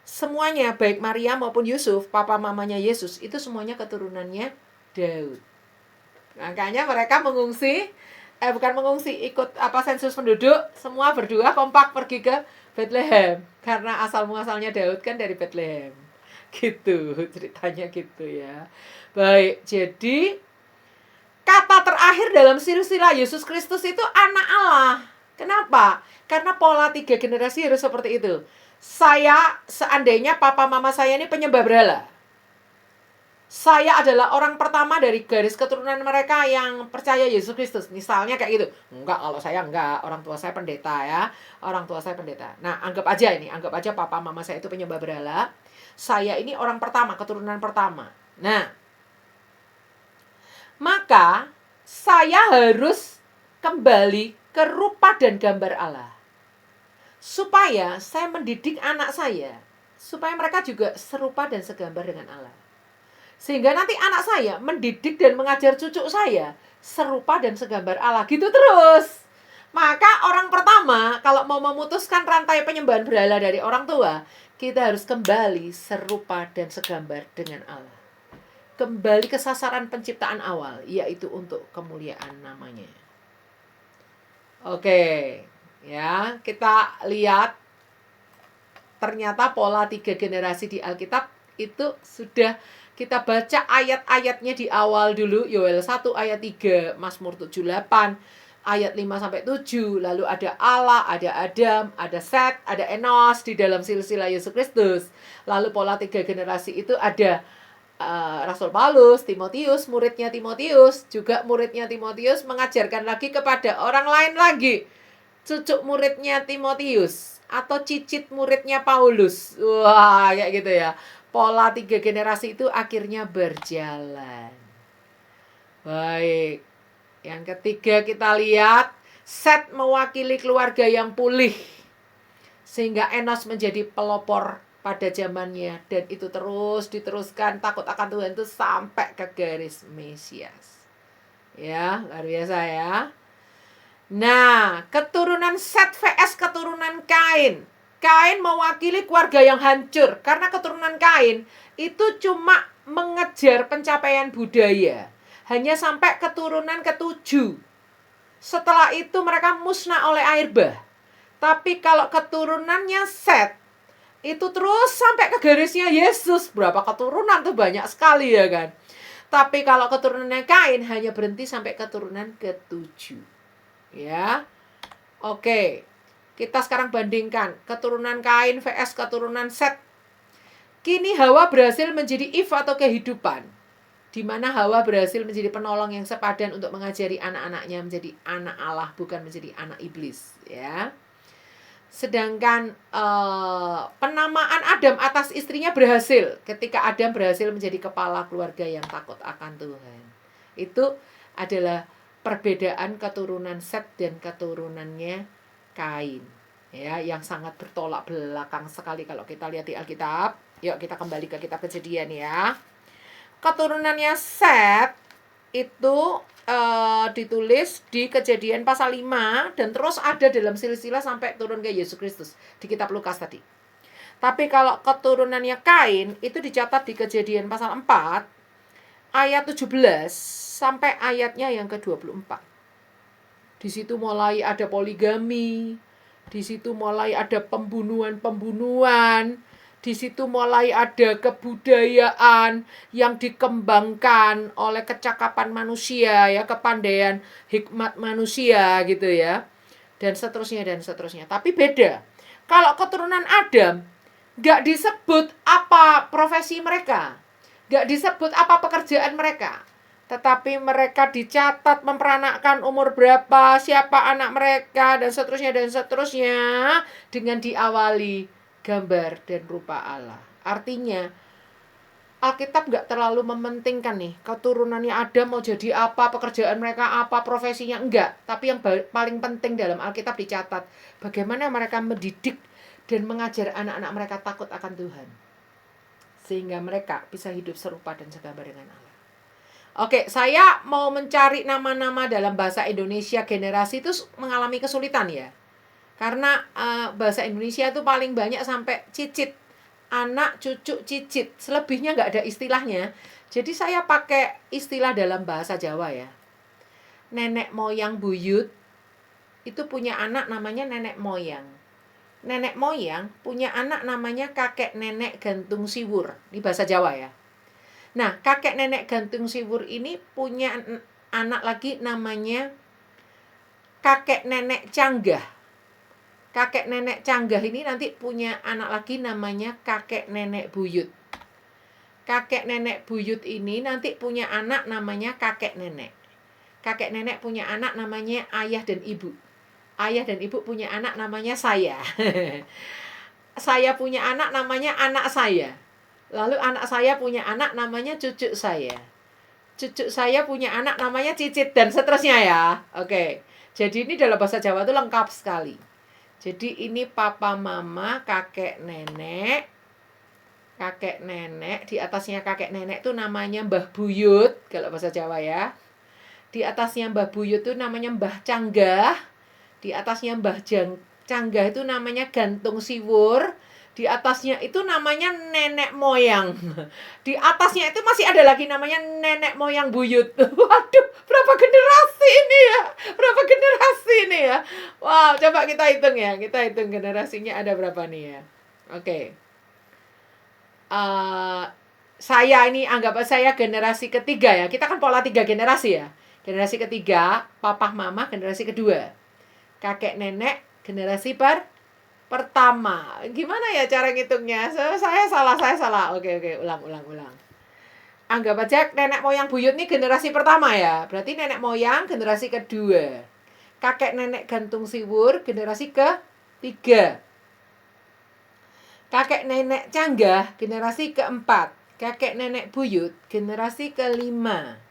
Semuanya baik Maria maupun Yusuf, papa mamanya Yesus, itu semuanya keturunannya Daud. Makanya mereka ikut sensus penduduk, semua berdua kompak pergi ke Bethlehem karena asal muasalnya Daud kan dari Bethlehem. Gitu, ceritanya gitu ya. Baik, jadi kata terakhir dalam silsilah Yesus Kristus itu anak Allah. Kenapa? Karena pola 3 generasi harus seperti itu. Seandainya papa mama saya ini penyembah berhala. Saya adalah orang pertama dari garis keturunan mereka yang percaya Yesus Kristus. Misalnya kayak gitu. Enggak, kalau saya enggak. Orang tua saya pendeta ya. Orang tua saya pendeta. Nah, anggap aja papa mama saya itu penyembah berhala. Saya ini orang pertama, keturunan pertama. Nah, maka saya harus kembali ke rupa dan gambar Allah. Supaya saya mendidik anak saya. Supaya mereka juga serupa dan segambar dengan Allah. Sehingga nanti anak saya mendidik dan mengajar cucu saya serupa dan segambar Allah. Gitu terus. Maka orang pertama kalau mau memutuskan rantai penyembahan berhala dari orang tua, kita harus kembali serupa dan segambar dengan Allah. Kembali ke sasaran penciptaan awal, yaitu untuk kemuliaan namanya. Oke, ya, kita lihat ternyata pola 3 generasi di Alkitab itu sudah kita baca ayat-ayatnya di awal dulu. Yoel 1 ayat 3, Mazmur 78 ayat 5-7. Lalu ada Allah, ada Adam, ada Set, ada Enos di dalam silsilah Yesus Kristus. Lalu pola 3 generasi itu ada Rasul Paulus, Timotius, muridnya Timotius. Juga muridnya Timotius mengajarkan lagi kepada orang lain lagi. Cucu muridnya Timotius atau cicit muridnya Paulus. Wah, kayak gitu ya. Pola 3 generasi itu akhirnya berjalan. Baik. Yang ketiga kita lihat, Set mewakili keluarga yang pulih. Sehingga Enos menjadi pelopor pada zamannya. Dan itu terus diteruskan, takut akan Tuhan itu sampai ke garis Mesias. Ya, luar biasa ya. Nah, keturunan Set vs keturunan Kain. Kain mewakili keluarga yang hancur. Karena keturunan Kain itu cuma mengejar pencapaian budaya. Hanya sampai keturunan ke-7. Setelah itu mereka musnah oleh air bah. Tapi kalau keturunannya Set, itu terus sampai ke garisnya Yesus. Berapa keturunan tuh, banyak sekali ya kan. Tapi kalau keturunannya Kain hanya berhenti sampai keturunan ke-7. Ya. Oke. Kita sekarang bandingkan keturunan Kain vs keturunan Set. Kini Hawa berhasil menjadi Eve atau kehidupan. Di mana Hawa berhasil menjadi penolong yang sepadan untuk mengajari anak-anaknya menjadi anak Allah, bukan menjadi anak iblis. Ya. Sedangkan penamaan Adam atas istrinya berhasil ketika Adam berhasil menjadi kepala keluarga yang takut akan Tuhan. Itu adalah perbedaan keturunan Set dan keturunannya Kain, ya, yang sangat bertolak belakang sekali kalau kita lihat di Alkitab. Yuk kita kembali ke kitab Kejadian ya. Keturunannya Set itu ditulis di Kejadian pasal 5 dan terus ada dalam silsilah sampai turun ke Yesus Kristus di kitab Lukas tadi. Tapi kalau keturunannya Kain itu dicatat di Kejadian pasal 4 ayat 17 sampai ayatnya yang ke-24. Di situ mulai ada poligami, di situ mulai ada pembunuhan-pembunuhan, di situ mulai ada kebudayaan yang dikembangkan oleh kecakapan manusia ya, kepandaian hikmat manusia gitu ya. Dan seterusnya dan seterusnya. Tapi beda. Kalau keturunan Adam gak disebut apa profesi mereka, gak disebut apa pekerjaan mereka. Tetapi mereka dicatat memperanakkan umur berapa, siapa anak mereka, dan seterusnya, dengan diawali gambar dan rupa Allah. Artinya, Alkitab gak terlalu mementingkan nih, keturunannya Adam mau jadi apa, pekerjaan mereka apa, profesinya, enggak. Tapi yang paling penting dalam Alkitab dicatat, bagaimana mereka mendidik dan mengajar anak-anak mereka takut akan Tuhan. Sehingga mereka bisa hidup serupa dan segambar dengan Allah. Oke, saya mau mencari nama-nama dalam bahasa Indonesia generasi itu mengalami kesulitan ya. Karena bahasa Indonesia itu paling banyak sampai cicit. Anak, cucu, cicit. Selebihnya nggak ada istilahnya. Jadi saya pakai istilah dalam bahasa Jawa ya. Nenek moyang buyut itu punya anak namanya nenek moyang. Nenek moyang punya anak namanya kakek nenek gantung siwur. Ini bahasa Jawa ya. Nah, kakek nenek gantung siwur ini punya anak lagi namanya kakek nenek canggah. Kakek nenek canggah ini nanti punya anak lagi namanya kakek nenek buyut. kakek nenek buyut ini nanti punya anak namanya kakek nenek. Kakek nenek punya anak namanya ayah dan ibu. Ayah dan ibu punya anak namanya saya. Saya punya anak namanya anak saya. Lalu anak saya punya anak namanya cucu saya. Cucu saya punya anak namanya cicit dan seterusnya ya. Oke. Jadi ini dalam bahasa Jawa itu lengkap sekali. Jadi ini papa mama, kakek nenek, di atasnya kakek nenek itu namanya Mbah Buyut kalau bahasa Jawa ya. Di atasnya Mbah Buyut itu namanya Mbah Canggah. Di atasnya Mbah Canggah itu namanya Gantung Siwur. Di atasnya itu namanya nenek moyang. Di atasnya itu masih ada lagi namanya nenek moyang buyut. Waduh, berapa generasi ini ya? Berapa generasi ini ya? Wow, coba kita hitung ya. Kita hitung generasinya ada berapa nih ya. Oke. Saya ini anggap saya generasi ketiga ya. Kita kan pola 3 generasi ya. Generasi ketiga, papa mama generasi kedua. Kakek nenek generasi pertama. Gimana ya cara ngitungnya? Saya salah. Oke, ulang. Anggap aja nenek moyang buyut nih generasi pertama ya. Berarti nenek moyang generasi kedua. Kakek nenek gantung siwur generasi ketiga. Kakek nenek canggah generasi keempat. Kakek nenek buyut generasi kelima.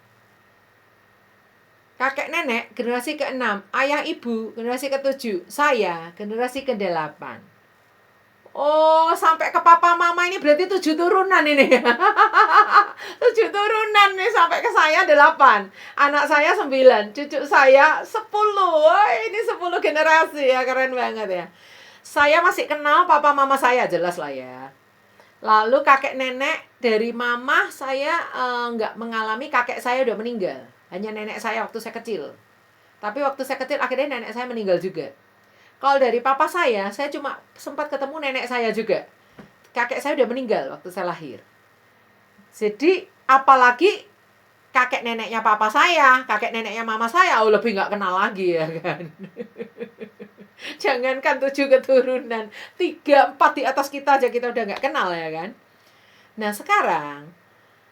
Kakek nenek generasi ke-6, ayah ibu generasi ke-7, saya generasi ke-8. Oh, sampai ke papa mama ini berarti 7 turunan ini. 7 turunan nih sampai ke saya 8. Anak saya 9, cucu saya 10. Wah, ini 10 generasi ya, keren banget ya. Saya masih kenal papa mama saya, jelas lah ya. Lalu kakek nenek dari mama saya nggak mengalami, kakek saya udah meninggal. Hanya nenek saya waktu saya kecil. Tapi waktu saya kecil akhirnya nenek saya meninggal juga. Kalau dari papa saya cuma sempat ketemu nenek saya juga. Kakek saya udah meninggal waktu saya lahir. Jadi apalagi kakek neneknya papa saya, kakek neneknya mama saya, lebih nggak kenal lagi ya kan. Jangankan 7 keturunan, 3, 4 di atas kita aja kita udah nggak kenal ya kan. Nah sekarang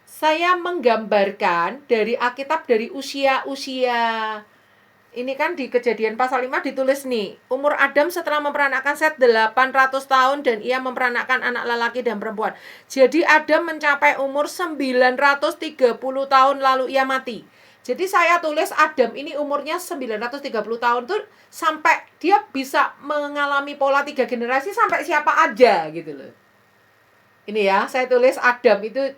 saya menggambarkan dari Alkitab dari usia-usia. Ini kan di Kejadian pasal 5 ditulis nih. Umur Adam setelah memperanakan Set 800 tahun dan ia memperanakan anak lelaki dan perempuan. Jadi Adam mencapai umur 930 tahun lalu ia mati. Jadi saya tulis Adam ini umurnya 930 tahun tuh sampai dia bisa mengalami pola 3 generasi sampai siapa aja gitu loh. Ini ya, saya tulis Adam itu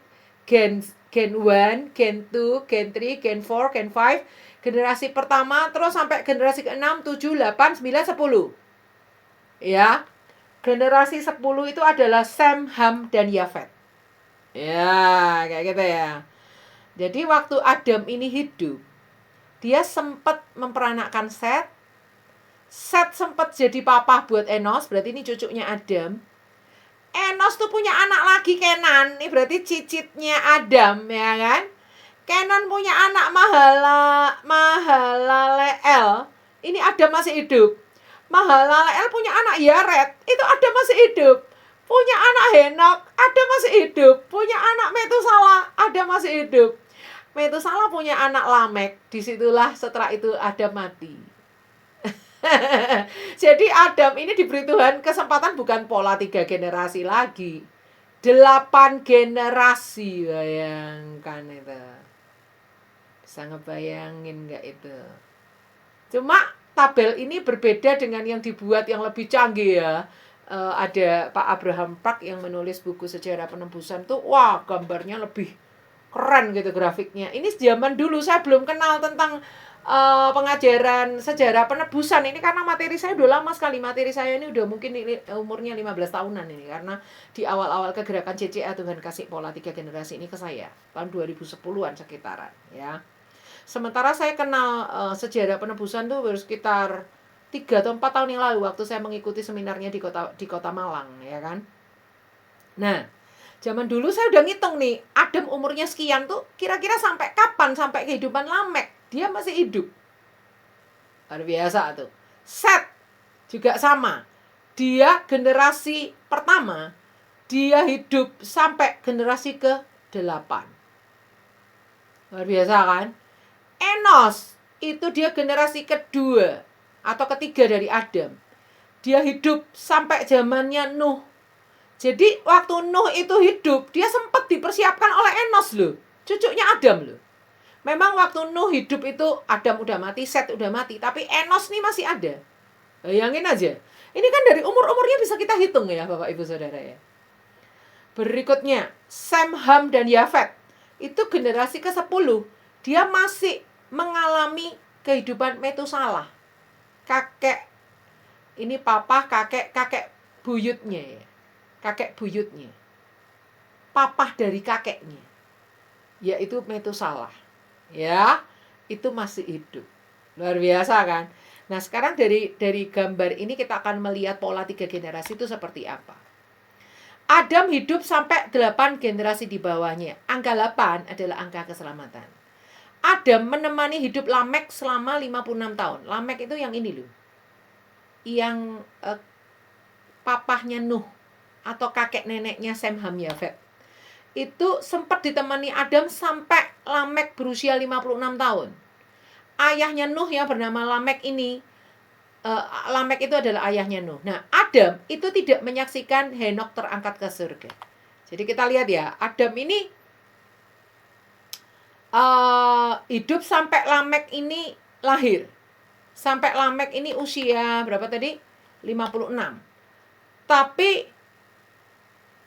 Gen 1, Gen 2, Gen 3, Gen 4, Gen 5, generasi pertama terus sampai generasi ke-6, 7, 8, 9, 10. Ya. Generasi 10 itu adalah Sem, Ham, dan Yafet. Ya, kayak gitu ya. Jadi waktu Adam ini hidup, dia sempat memperanakkan Set. Set sempat jadi papa buat Enos, berarti ini cucunya Adam. Enos tuh punya anak lagi Kenan, ini berarti cicitnya Adam ya kan. Kenan punya anak Mahalaleel, ini Adam masih hidup. Mahalaleel punya anak Yared, itu Adam masih hidup. Punya anak Henok, Adam masih hidup. Punya anak Metusala, Adam masih hidup. Metusala punya anak Lamek, disitulah setelah itu Adam mati. Jadi Adam ini diberi Tuhan kesempatan bukan pola 3 generasi lagi, 8 generasi. Bayangkan itu. Bisa ngebayangin gak itu? Cuma tabel ini berbeda dengan yang dibuat yang lebih canggih ya. Ada Pak Abraham Park yang menulis buku Sejarah Penebusan tuh, wah gambarnya lebih keren gitu grafiknya. Ini zaman dulu saya belum kenal tentang pengajaran sejarah penebusan ini karena materi saya udah lama sekali. Materi saya ini udah mungkin umurnya 15 tahunan ini karena di awal-awal kegerakan CCA Tuhan kasih pola 3 generasi ini ke saya tahun 2010-an sekitaran ya. Sementara saya kenal sejarah penebusan tuh baru sekitar 3 atau 4 tahun yang lalu waktu saya mengikuti seminarnya di kota Malang ya kan. Nah, zaman dulu saya udah ngitung nih, Adam umurnya sekian tuh kira-kira sampai kapan, sampai kehidupan Lamek dia masih hidup. Luar biasa tuh. Set juga sama. Dia generasi pertama, dia hidup sampai generasi Luar biasa kan? Enos itu dia generasi kedua atau ketiga dari Adam. Dia hidup sampai zamannya Nuh. Jadi waktu Nuh itu hidup, dia sempat dipersiapkan oleh Enos loh. Cucunya Adam loh. Memang waktu Nuh hidup itu Adam udah mati, Set udah mati. Tapi Enos nih masih ada. Bayangin aja. Ini kan dari umur-umurnya bisa kita hitung ya Bapak Ibu Saudara ya. Berikutnya, Sem, Ham, dan Yafet. Itu generasi ke-10. Dia masih mengalami kehidupan Metusalah. Kakek, ini papa, kakek buyutnya ya. Kakek buyutnya. Papah dari kakeknya. Yaitu Metusalah. Ya, itu masih hidup. Luar biasa kan? Nah, sekarang dari gambar ini kita akan melihat pola 3 generasi itu seperti apa. Adam hidup sampai 8 generasi di bawahnya. Angka 8 adalah angka keselamatan. Adam menemani hidup Lamek selama 56 tahun. Lamek itu yang ini loh. Yang papahnya Nuh atau kakek neneknya Sem, Ham, Yafet. Itu sempat ditemani Adam sampai Lamek berusia 56 tahun. Ayahnya Nuh yang bernama Lamek ini, Lamek itu adalah ayahnya Nuh. Nah, Adam itu tidak menyaksikan Henok terangkat ke surga. Jadi kita lihat ya, Adam ini hidup sampai Lamek ini lahir. Sampai Lamek ini usia berapa tadi? 56. Tapi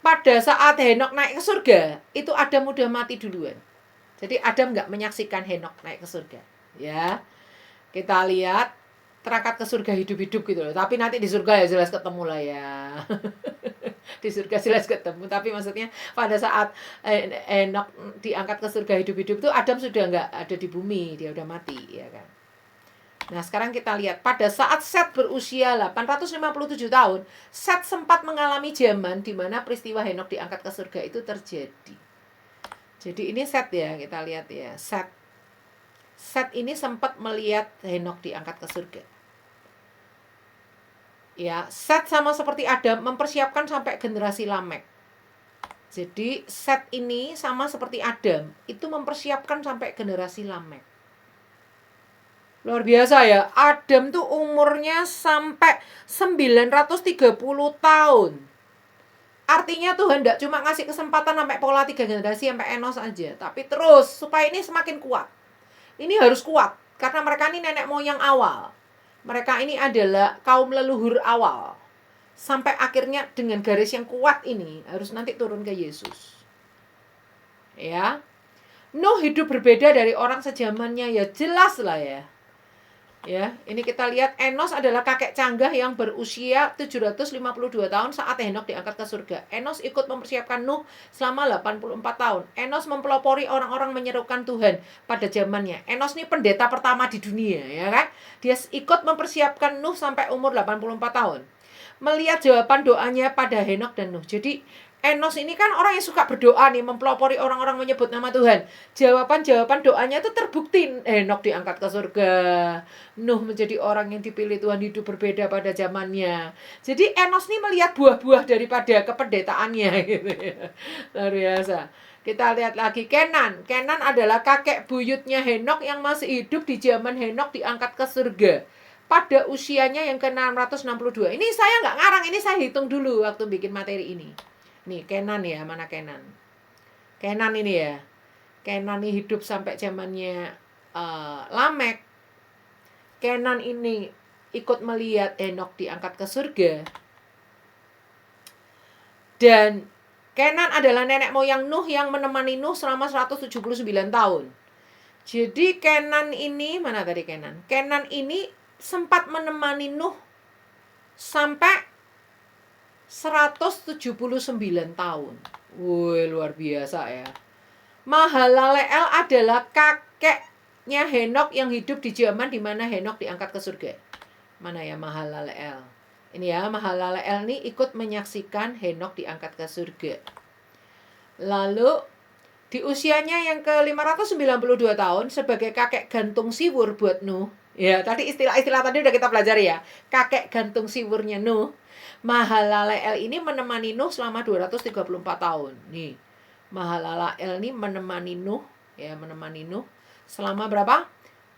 pada saat Henok naik ke surga, itu Adam udah mati duluan. Jadi Adam nggak menyaksikan Henok naik ke surga. Ya, kita lihat terangkat ke surga hidup-hidup gitu loh. Tapi nanti di surga ya jelas ketemu lah ya. Di surga jelas ketemu. Tapi maksudnya pada saat Henok diangkat ke surga hidup-hidup itu Adam sudah nggak ada di bumi, dia udah mati, ya kan. Nah, sekarang kita lihat pada saat Set berusia 857 tahun, Set sempat mengalami zaman di mana peristiwa Henok diangkat ke surga itu terjadi. Jadi ini Set ya, kita lihat ya. Set ini sempat melihat Henok diangkat ke surga. Ya, Set sama seperti Adam mempersiapkan sampai generasi Lamek. Jadi Set ini sama seperti Adam itu mempersiapkan sampai generasi Lamek. Luar biasa ya, Adam tuh umurnya sampai 930 tahun. Artinya Tuhan tidak cuma ngasih kesempatan sampai pola 3 generasi sampai Enos aja. Tapi terus, supaya ini semakin kuat. Ini harus kuat, karena mereka ini nenek moyang awal. Mereka ini adalah kaum leluhur awal. Sampai akhirnya dengan garis yang kuat ini, harus nanti turun ke Yesus. Ya, Nuh hidup berbeda dari orang sejamannya, ya jelas lah ya. Ya, ini kita lihat Enos adalah kakek canggah yang berusia 752 tahun saat Henok diangkat ke surga. Enos ikut mempersiapkan Nuh selama 84 tahun. Enos mempelopori orang-orang menyerukan Tuhan pada zamannya. Enos ini pendeta pertama di dunia, ya kan? Dia ikut mempersiapkan Nuh sampai umur 84 tahun. Melihat jawaban doanya pada Henok dan Nuh. Jadi Enos ini kan orang yang suka berdoa nih, mempelopori orang-orang menyebut nama Tuhan. Jawaban-jawaban doanya itu terbukti. Henok diangkat ke surga. Nuh menjadi orang yang dipilih Tuhan, hidup berbeda pada zamannya. Jadi Enos ini melihat buah-buah daripada kependetaannya gitu ya. Luar biasa. Kita lihat lagi Kenan. Kenan adalah kakek buyutnya Henok yang masih hidup di zaman Henok diangkat ke surga. Pada usianya yang ke-662. Ini saya nggak ngarang, ini saya hitung dulu waktu bikin materi ini. Nih, Kenan ya, mana Kenan? Kenan ini ya. Kenan ini hidup sampai zamannya Lamek. Kenan ini ikut melihat Henok diangkat ke surga. Dan Kenan adalah nenek moyang Nuh yang menemani Nuh selama 179 tahun. Jadi Kenan ini, mana tadi Kenan? Kenan ini sempat menemani Nuh sampai 179 tahun. Woi, luar biasa ya. Mahalaleel adalah kakeknya Henok yang hidup di zaman di mana Henok diangkat ke surga. Mana ya Mahalaleel? Ini ya, Mahalaleel ini ikut menyaksikan Henok diangkat ke surga. Lalu di usianya yang ke-592 tahun sebagai kakek gantung siwur buat Nuh. Ya, tadi istilah-istilah tadi udah kita pelajari ya. Kakek gantung siwurnya Nuh. Mahalaleel ini menemani Nuh selama 234 tahun. Nih, Mahalaleel ini menemani Nuh, ya menemani Nuh selama berapa?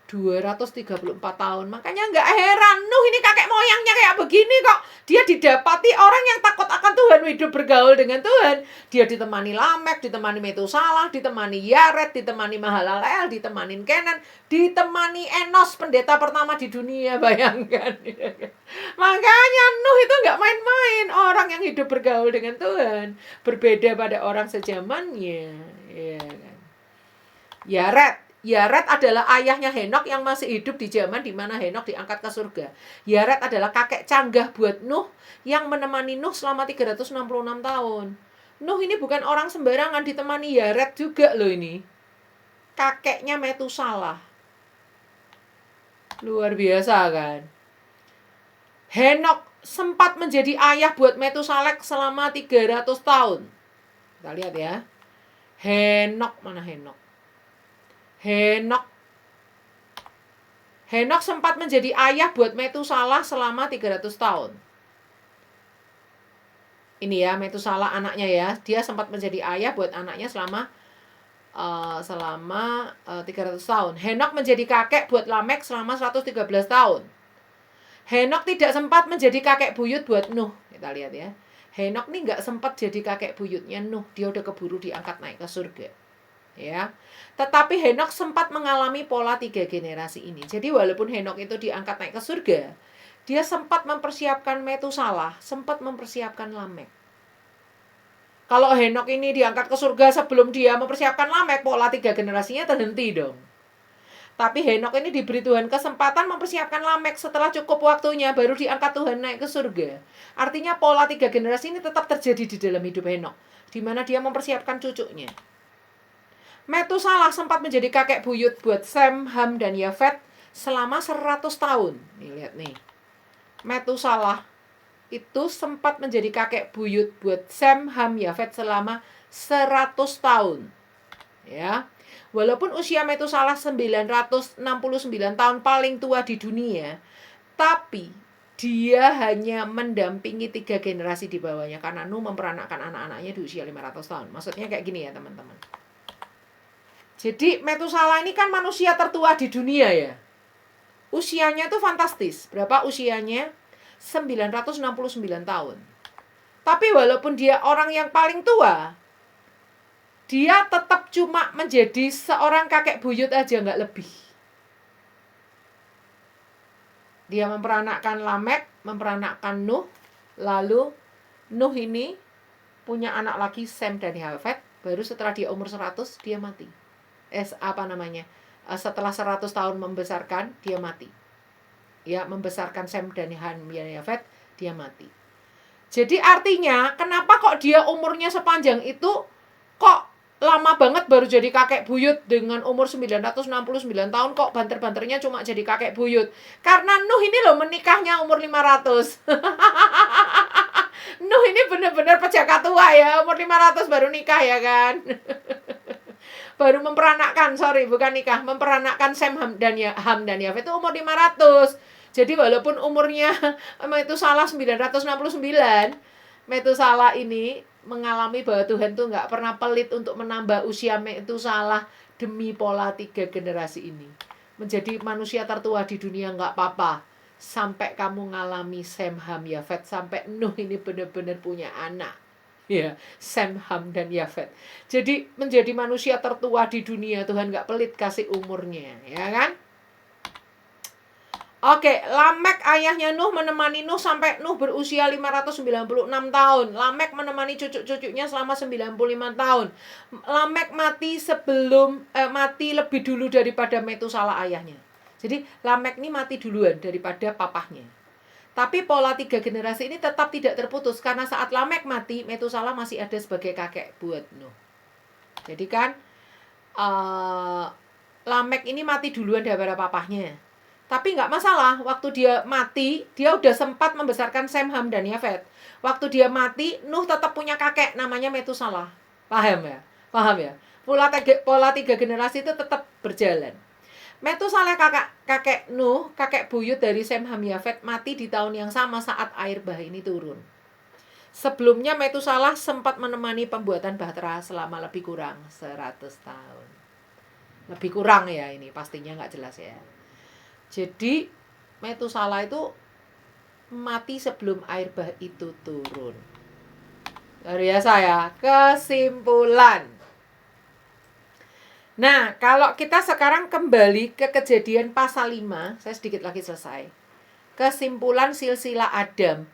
234 tahun. Makanya nggak heran Nuh ini kakek moyangnya kayak begini kok. Dia didapati orang yang takut akan Tuhan, hidup bergaul dengan Tuhan. Dia ditemani Lamek, ditemani Metusalah, ditemani Yared, ditemani Mahalaleel, ditemani Kenan, ditemani Enos, pendeta pertama di dunia, bayangkan. Makanya Nuh itu nggak main-main, orang yang hidup bergaul dengan Tuhan. Berbeda pada orang sezamannya, ya kan. Yared adalah ayahnya Henok yang masih hidup di zaman di mana Henok diangkat ke surga. Yared adalah kakek canggah buat Nuh yang menemani Nuh selama 366 tahun. Nuh ini bukan orang sembarangan, ditemani Yared juga loh ini. Kakeknya Metusalah. Luar biasa kan? Henok sempat menjadi ayah buat Metusalah selama 300 tahun. Kita lihat ya. Henok, mana Henok? Henok sempat menjadi ayah buat Metusalah selama 300 tahun. Ini ya, Metusalah anaknya ya. Dia sempat menjadi ayah buat anaknya selama 300 tahun. Henok menjadi kakek buat Lamek selama 113 tahun. Henok tidak sempat menjadi kakek buyut buat Nuh. Kita lihat ya. Henok nih nggak sempat jadi kakek buyutnya Nuh. Dia udah keburu diangkat naik ke surga. Ya, tetapi Henok sempat mengalami pola 3 generasi ini. Jadi walaupun Henok itu diangkat naik ke surga, dia sempat mempersiapkan Metusalah, sempat mempersiapkan Lamek. Kalau Henok ini diangkat ke surga sebelum dia mempersiapkan Lamek, pola 3 generasinya terhenti dong. Tapi Henok ini diberi Tuhan kesempatan mempersiapkan Lamek setelah cukup waktunya, baru diangkat Tuhan naik ke surga. Artinya pola 3 generasi ini tetap terjadi di dalam hidup Henok, di mana dia mempersiapkan cucunya. Metusalah sempat menjadi kakek buyut buat Sem, Ham, dan Yafet selama 100 tahun. Nih, lihat nih. Metusalah itu sempat menjadi kakek buyut buat Sem, Ham, Yafet selama 100 tahun. Ya. Walaupun usia Metusalah 969 tahun paling tua di dunia, tapi dia hanya mendampingi 3 generasi di bawahnya karena Nuh memperanakkan anak-anaknya di usia 500 tahun. Maksudnya kayak gini ya, teman-teman. Jadi Metusalah ini kan manusia tertua di dunia ya. Usianya tuh fantastis. Berapa usianya? 969 tahun. Tapi walaupun dia orang yang paling tua, dia tetap cuma menjadi seorang kakek buyut aja, nggak lebih. Dia memperanakkan Lamek, memperanakkan Nuh. Lalu Nuh ini punya anak lagi Sem dan Yafet. Baru setelah dia umur 100 dia mati. Setelah 100 tahun membesarkan, dia mati. Ya, membesarkan Sem dan Ham dan Yafet, dia mati. Jadi artinya, kenapa kok dia umurnya sepanjang itu, kok lama banget baru jadi kakek buyut dengan umur 969 tahun, kok banter-banternya cuma jadi kakek buyut? Karena Nuh ini loh menikahnya umur 500. Nuh ini benar-benar pejaka tua ya, umur 500 baru nikah ya kan. Baru memperanakkan, memperanakkan Sem, Ham, dan Yafet itu umur 500. Jadi walaupun umurnya Metusalah 969, Metusalah ini mengalami bahwa Tuhan tuh nggak pernah pelit untuk menambah usia Metusalah demi pola 3 generasi ini. Menjadi manusia tertua di dunia nggak apa-apa. Sampai kamu ngalami Sem, Ham, Yafet, sampai Nuh ini benar-benar punya anak. Ya, Sem, Ham, dan Yafet. Jadi menjadi manusia tertua di dunia, Tuhan gak pelit kasih umurnya, ya kan? Oke, Lamek ayahnya Nuh menemani Nuh sampai Nuh berusia 596 tahun. Lamek menemani cucu-cucunya selama 95 tahun. Lamek mati lebih dulu daripada Metusalah ayahnya. Jadi Lamek ini mati duluan daripada papahnya. Tapi pola 3 generasi ini tetap tidak terputus. Karena saat Lamek mati, Metusalah masih ada sebagai kakek buat Nuh. Jadi kan, Lamek ini mati duluan daripada papahnya. Tapi nggak masalah, waktu dia mati, dia udah sempat membesarkan Sem, Ham, dan Yafet. Waktu dia mati, Nuh tetap punya kakek, namanya Metusalah. Paham ya? Paham ya? Pola 3 generasi itu tetap berjalan. Metusalah kakek Nuh, kakek buyut dari Sem, Ham, Yafet, mati di tahun yang sama saat air bah ini turun. Sebelumnya Metusalah sempat menemani pembuatan bahtera selama lebih kurang 100 tahun. Lebih kurang ya ini, pastinya nggak jelas ya. Jadi Metusalah itu mati sebelum air bah itu turun. Luar biasa ya. Kesimpulan. Nah, kalau kita sekarang kembali ke Kejadian pasal 5, saya sedikit lagi selesai. Kesimpulan silsilah Adam.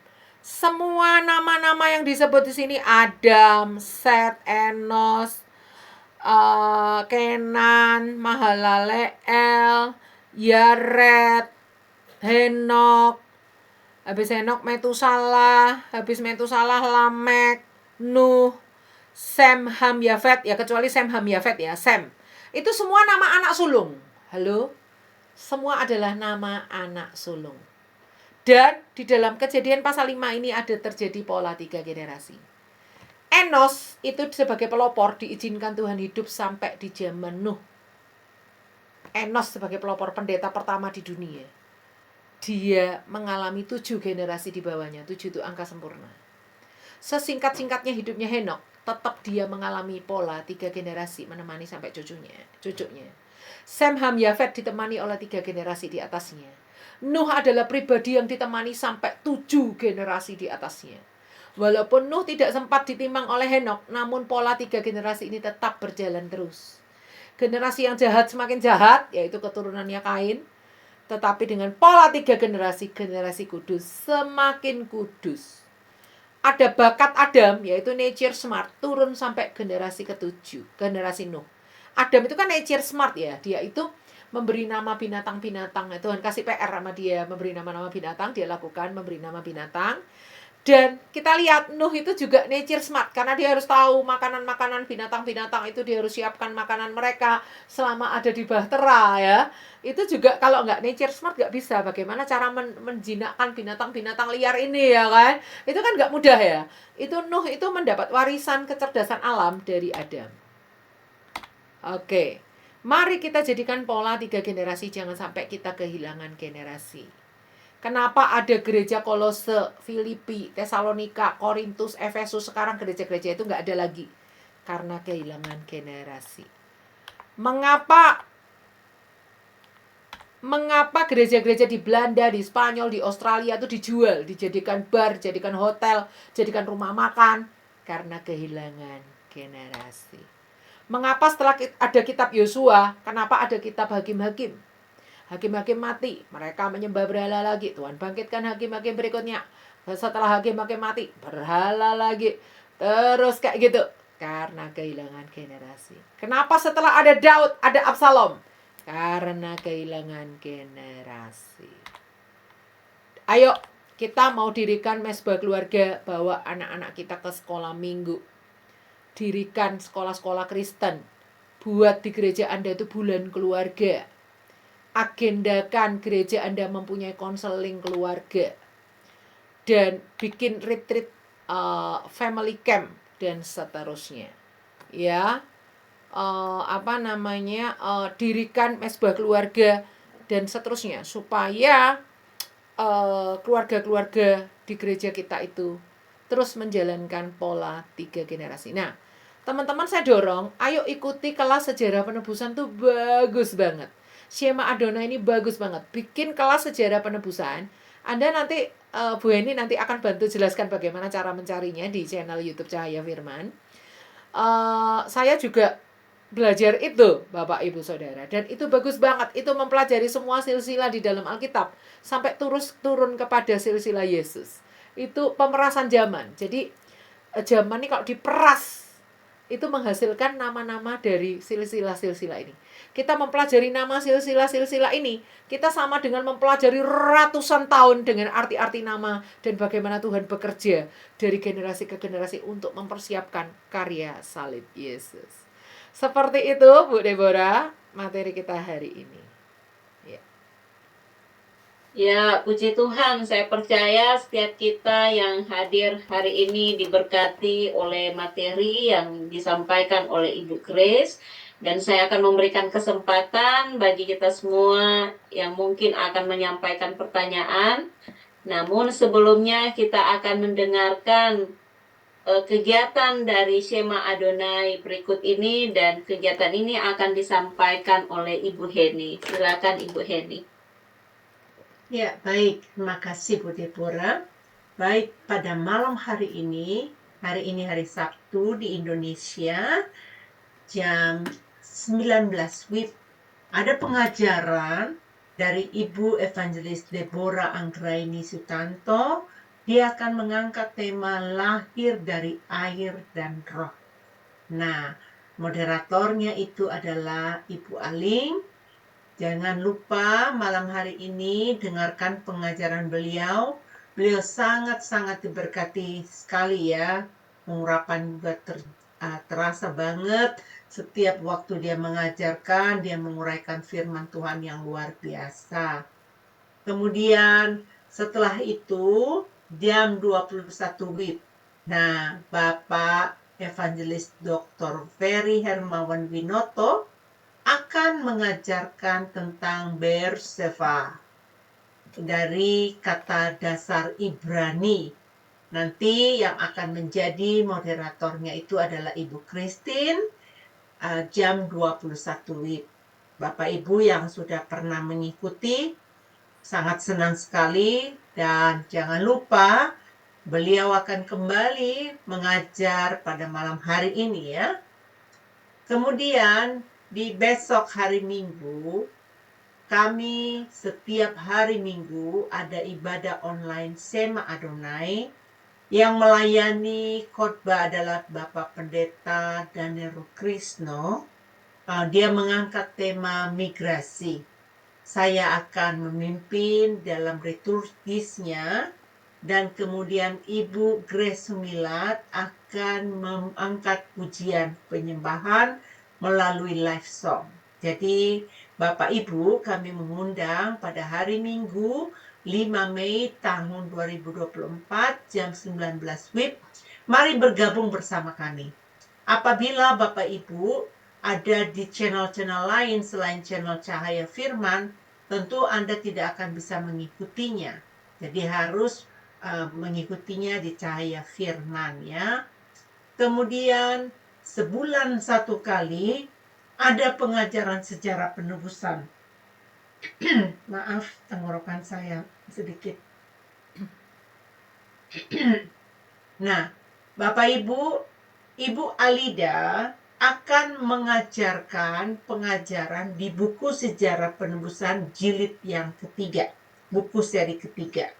Semua nama-nama yang disebut di sini, Adam, Set, Enos, Kenan, Mahalaleel, Yared, Henok, habis Henok Metusalah, habis Metusalah Lamek, Nuh, Sem, Ham, Yafet, ya kecuali Sem, Ham, Yafet ya, Sem. Itu semua nama anak sulung. Halo? Semua adalah nama anak sulung. Dan di dalam Kejadian pasal 5 ini ada terjadi pola 3 generasi. Enos itu sebagai pelopor diizinkan Tuhan hidup sampai di zaman Nuh. Enos sebagai pelopor pendeta pertama di dunia. Dia mengalami 7 generasi di bawahnya. 7 itu angka sempurna. Sesingkat-singkatnya hidupnya Henok, tetap dia mengalami pola 3 generasi menemani sampai cucunya. Sem, Ham, Yafet ditemani oleh 3 generasi di atasnya. Nuh adalah pribadi yang ditemani sampai 7 generasi di atasnya. Walaupun Nuh tidak sempat ditimbang oleh Henok, namun pola 3 generasi ini tetap berjalan terus. Generasi yang jahat semakin jahat, yaitu keturunannya Kain. Tetapi dengan pola 3 generasi, generasi kudus semakin kudus. Ada bakat Adam, yaitu nature smart, turun sampai generasi ke-7, generasi Nuh. Adam itu kan nature smart ya, dia itu memberi nama binatang-binatang. Tuhan kasih PR sama dia, memberi nama-nama binatang, dia lakukan memberi nama binatang. Dan kita lihat Nuh itu juga nature smart, karena dia harus tahu makanan-makanan binatang-binatang itu, dia harus siapkan makanan mereka selama ada di bahtera ya. Itu juga kalau nggak nature smart nggak bisa. Bagaimana cara menjinakkan binatang-binatang liar ini ya kan? Itu kan nggak mudah ya. Itu Nuh itu mendapat warisan kecerdasan alam dari Adam. Oke. Mari kita jadikan pola 3 generasi, jangan sampai kita kehilangan generasi. Kenapa ada gereja Kolose, Filipi, Tesalonika, Korintus, Efesus, sekarang gereja-gereja itu nggak ada lagi? Karena kehilangan generasi. Mengapa gereja-gereja di Belanda, di Spanyol, di Australia itu dijual, dijadikan bar, jadikan hotel, jadikan rumah makan? Karena kehilangan generasi. Mengapa setelah ada kitab Yosua, kenapa ada kitab Hakim-Hakim? Hakim-hakim mati, mereka menyembah berhala lagi. Tuhan bangkitkan hakim-hakim berikutnya. Setelah hakim-hakim mati, berhala lagi. Terus kayak gitu. Karena kehilangan generasi. Kenapa setelah ada Daud, ada Absalom? Karena kehilangan generasi. Ayo, kita mau dirikan mesbah keluarga, bawa anak-anak kita ke sekolah minggu. Dirikan sekolah-sekolah Kristen. Buat di gereja Anda itu bulan keluarga. Agendakan gereja Anda mempunyai konseling keluarga. Dan bikin retreat family camp dan seterusnya. Ya. Dirikan mesbah keluarga dan seterusnya. Supaya keluarga-keluarga di gereja kita itu terus menjalankan pola 3 generasi. Nah, teman-teman saya dorong, ayo ikuti kelas sejarah penebusan tuh bagus banget. Shema Adonai ini bagus banget. Bikin kelas sejarah penebusan. Anda nanti, Bu Heni nanti akan bantu jelaskan bagaimana cara mencarinya di channel YouTube Cahaya Firman. Saya juga belajar itu, Bapak Ibu Saudara. Dan itu bagus banget. Itu mempelajari semua silsilah di dalam Alkitab. Sampai turun kepada silsilah Yesus. Itu pemerasan zaman. Jadi zaman ini kalau diperas, itu menghasilkan nama-nama dari silsilah-silsilah ini. Kita mempelajari nama silsilah-silsilah ini, kita sama dengan mempelajari ratusan tahun dengan arti-arti nama dan bagaimana Tuhan bekerja dari generasi ke generasi untuk mempersiapkan karya salib Yesus. Seperti itu, Bu Deborah, materi kita hari ini. Ya, puji Tuhan, saya percaya setiap kita yang hadir hari ini diberkati oleh materi yang disampaikan oleh Ibu Grace. Dan saya akan memberikan kesempatan bagi kita semua yang mungkin akan menyampaikan pertanyaan. Namun sebelumnya kita akan mendengarkan kegiatan dari Shema Adonai berikut ini, dan kegiatan ini akan disampaikan oleh Ibu Heni. Silakan Ibu Heni. Ya, baik. Terima kasih Bu Deborah. Baik, pada malam hari ini hari Sabtu di Indonesia, jam 19 WIB, ada pengajaran dari Ibu Evangelis Deborah Anggraini Sutanto. Dia akan mengangkat tema lahir dari air dan roh. Nah, moderatornya itu adalah Ibu Aling. Jangan lupa malam hari ini dengarkan pengajaran beliau. Beliau sangat-sangat diberkati sekali ya. Pengurapan juga terasa banget. Setiap waktu dia mengajarkan, dia menguraikan firman Tuhan yang luar biasa. Kemudian setelah itu jam 21 WIB. Nah, Bapak Evangelis Dr. Ferry Hermawan Winoto akan mengajarkan tentang Berseba dari kata dasar Ibrani. Nanti yang akan menjadi moderatornya itu adalah Ibu Christine, jam 21 WIB. Bapak Ibu yang sudah pernah mengikuti, sangat senang sekali, dan jangan lupa beliau akan kembali mengajar pada malam hari ini ya. Kemudian di besok hari Minggu, kami setiap hari Minggu ada ibadah online Shema Adonai. Yang melayani khotbah adalah Bapak Pendeta Daniel Krisno. Dia mengangkat tema migrasi. Saya akan memimpin dalam liturgisnya, dan kemudian Ibu Grace Sumilat akan mengangkat pujian penyembahan melalui live song. Jadi Bapak Ibu, kami mengundang pada hari Minggu 5 Mei tahun 2024 jam 19 WIB. Mari bergabung bersama kami. Apabila Bapak Ibu ada di channel-channel lain selain channel Cahaya Firman, tentu Anda tidak akan bisa mengikutinya. Jadi harus mengikutinya di Cahaya Firman ya. Kemudian sebulan satu kali ada pengajaran sejarah penebusan. Maaf, tenggorokan saya sedikit. Nah, Bapak Ibu Alida akan mengajarkan pengajaran di buku sejarah penebusan jilid yang ketiga, buku seri ketiga.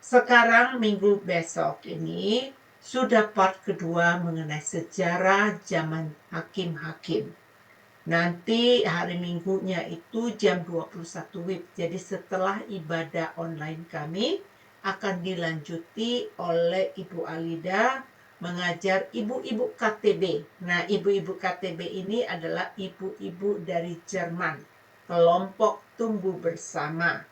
Sekarang minggu besok ini sudah part kedua mengenai sejarah zaman hakim-hakim. Nanti hari Minggunya itu jam 21 WIB. Jadi setelah ibadah online kami akan dilanjuti oleh Ibu Alida mengajar ibu-ibu KTB. Nah, ibu-ibu KTB ini adalah ibu-ibu dari Jerman, kelompok tumbuh bersama.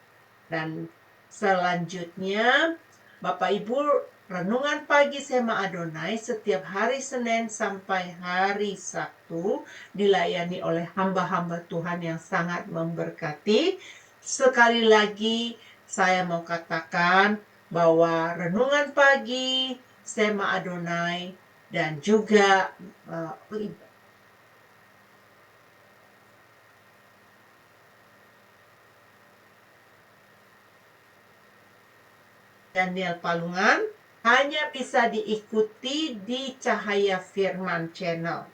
Dan selanjutnya Bapak Ibu, renungan pagi Shema Adonai setiap hari Senin sampai hari Sabtu dilayani oleh hamba-hamba Tuhan yang sangat memberkati. Sekali lagi saya mau katakan bahwa renungan pagi Shema Adonai dan juga Daniel Palungan hanya bisa diikuti di Cahaya Firman Channel.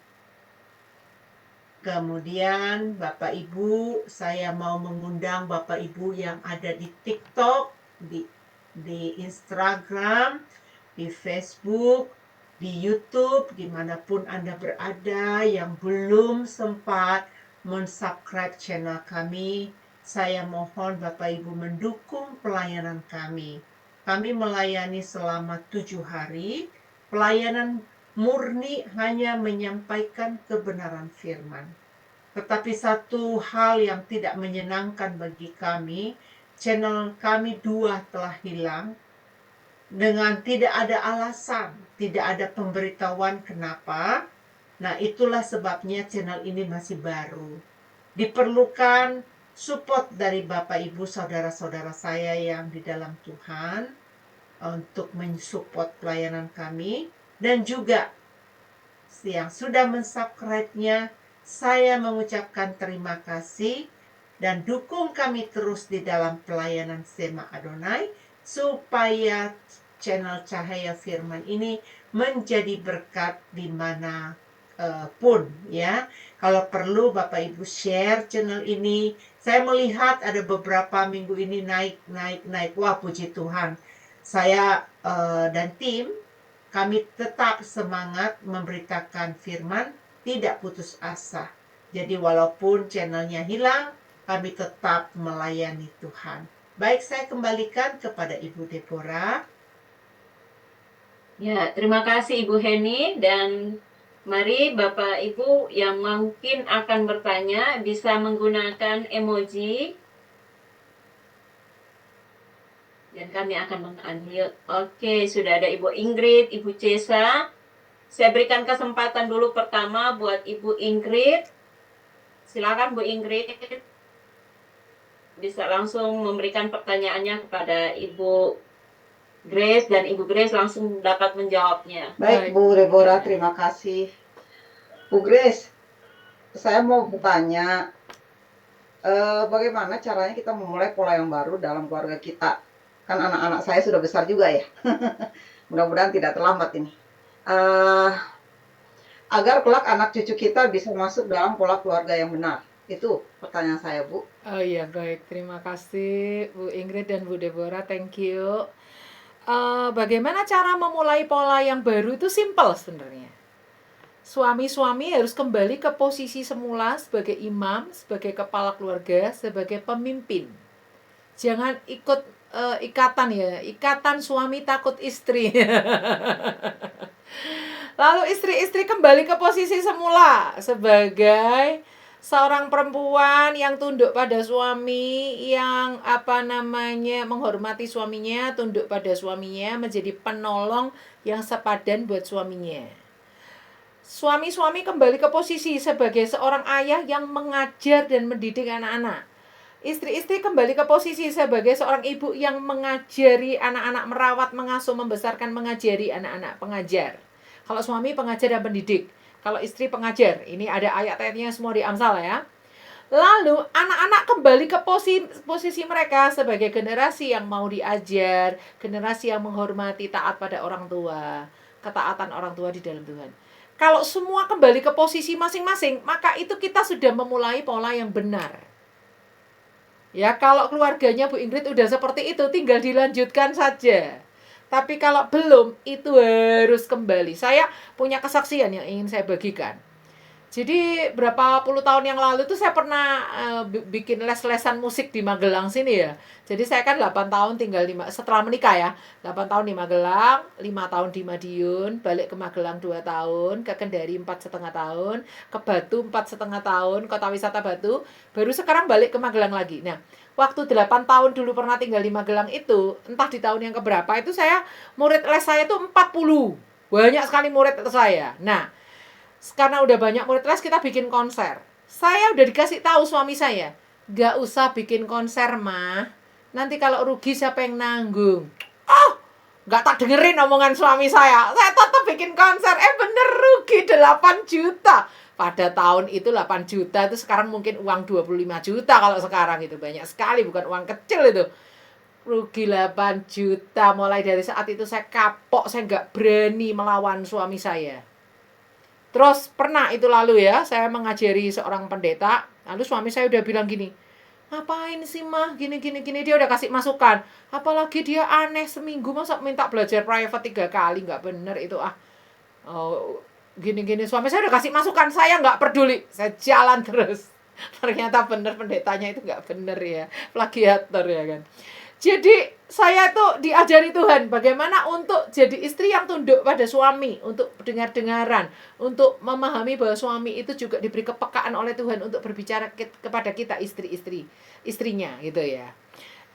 Kemudian Bapak Ibu, saya mau mengundang Bapak Ibu yang ada di TikTok, di Instagram, di Facebook, di YouTube, dimanapun Anda berada yang belum sempat mensubscribe channel kami, saya mohon Bapak Ibu mendukung pelayanan kami. Kami melayani selama 7 hari, pelayanan murni hanya menyampaikan kebenaran firman. Tetapi satu hal yang tidak menyenangkan bagi kami, channel kami 2 telah hilang, dengan tidak ada alasan, tidak ada pemberitahuan kenapa. Nah, itulah sebabnya channel ini masih baru. Diperlukan support dari Bapak Ibu saudara-saudara saya yang di dalam Tuhan untuk mensupport pelayanan kami. dan juga yang sudah mensubscribe-nya. Saya mengucapkan terima kasih dan dukung kami terus di dalam pelayanan Shema Adonai supaya channel Cahaya Firman ini menjadi berkat di mana pun ya. Kalau perlu Bapak Ibu share channel ini. Saya melihat ada beberapa minggu ini naik. Wah, puji Tuhan. Saya dan tim kami tetap semangat memberitakan firman, tidak putus asa. Jadi walaupun channelnya hilang, kami tetap melayani Tuhan. Baik, saya kembalikan kepada Ibu Deborah. Ya, terima kasih Ibu Heni, dan mari Bapak Ibu yang mungkin akan bertanya bisa menggunakan emoji. Dan kami akan meng-unmute. Oke, sudah ada Ibu Ingrid, Ibu Cesa. Saya berikan kesempatan dulu pertama buat Ibu Ingrid. Silakan Bu Ingrid. Bisa langsung memberikan pertanyaannya kepada Ibu Grace, dan Ibu Grace langsung dapat menjawabnya. Baik, Bu Deborah, terima kasih. Bu Grace, saya mau bertanya, bagaimana caranya kita memulai pola yang baru dalam keluarga kita? Kan anak-anak saya sudah besar juga ya. Mudah-mudahan tidak terlambat ini. Agar kelak anak cucu kita bisa masuk dalam pola keluarga yang benar. Itu pertanyaan saya, Bu. Oh iya, baik. Terima kasih Bu Ingrid dan Bu Deborah. Thank you. Bagaimana cara memulai pola yang baru itu simple sebenarnya. Suami-suami harus kembali ke posisi semula sebagai imam, sebagai kepala keluarga, sebagai pemimpin. Jangan ikut ikatan ya, ikatan suami takut istri. Lalu istri-istri kembali ke posisi semula sebagai seorang perempuan yang tunduk pada suami, yang menghormati suaminya, tunduk pada suaminya, menjadi penolong yang sepadan buat suaminya. Suami-suami kembali ke posisi sebagai seorang ayah yang mengajar dan mendidik anak-anak. Istri-istri kembali ke posisi sebagai seorang ibu yang mengajari anak-anak, merawat, mengasuh, membesarkan, mengajari anak-anak, pengajar. Kalau suami pengajar dan pendidik, kalau istri pengajar. Ini ada ayat-ayatnya semua di Amsal ya. Lalu anak-anak kembali ke posisi mereka sebagai generasi yang mau diajar, generasi yang menghormati, taat pada orang tua, ketaatan orang tua di dalam Tuhan. Kalau semua kembali ke posisi masing-masing, maka itu kita sudah memulai pola yang benar. Ya, kalau keluarganya Bu Ingrid udah seperti itu, tinggal dilanjutkan saja. Tapi kalau belum, itu harus kembali. Saya punya kesaksian yang ingin saya bagikan. Jadi berapa puluh tahun yang lalu tuh saya pernah bikin les-lesan musik di Magelang sini ya. Jadi saya kan 8 tahun tinggal setelah menikah ya. 8 tahun di Magelang, 5 tahun di Madiun, balik ke Magelang 2 tahun, ke Kendari 4,5 tahun, ke Batu 4,5 tahun, Kota Wisata Batu, baru sekarang balik ke Magelang lagi. Nah, waktu 8 tahun dulu pernah tinggal di Magelang itu, entah di tahun yang keberapa itu murid les saya tuh 40. Banyak sekali murid saya. Nah, karena udah banyak murid les, kita bikin konser. Saya udah dikasih tahu suami saya, gak usah bikin konser mah, nanti kalau rugi siapa yang nanggung. Oh, gak tak dengerin omongan suami saya tetap bikin konser. Bener, rugi 8 juta. Pada tahun itu 8 juta itu sekarang mungkin uang 25 juta kalau sekarang itu. Banyak sekali, bukan uang kecil itu. Rugi 8 juta. Mulai dari saat itu saya kapok, saya gak berani melawan suami saya. Terus pernah itu lalu ya, saya mengajari seorang pendeta. Lalu suami saya udah bilang gini, ngapain sih mah gini. Dia udah kasih masukan. Apalagi dia aneh, seminggu masa minta belajar private 3 kali. Gak bener itu gini. Suami saya udah kasih masukan, saya gak peduli. Saya jalan terus. Ternyata bener pendetanya itu gak bener ya. Plagiator ya kan. Jadi saya tuh diajari Tuhan bagaimana untuk jadi istri yang tunduk pada suami, untuk dengar-dengaran, untuk memahami bahwa suami itu juga diberi kepekaan oleh Tuhan untuk berbicara kepada kita istrinya gitu ya.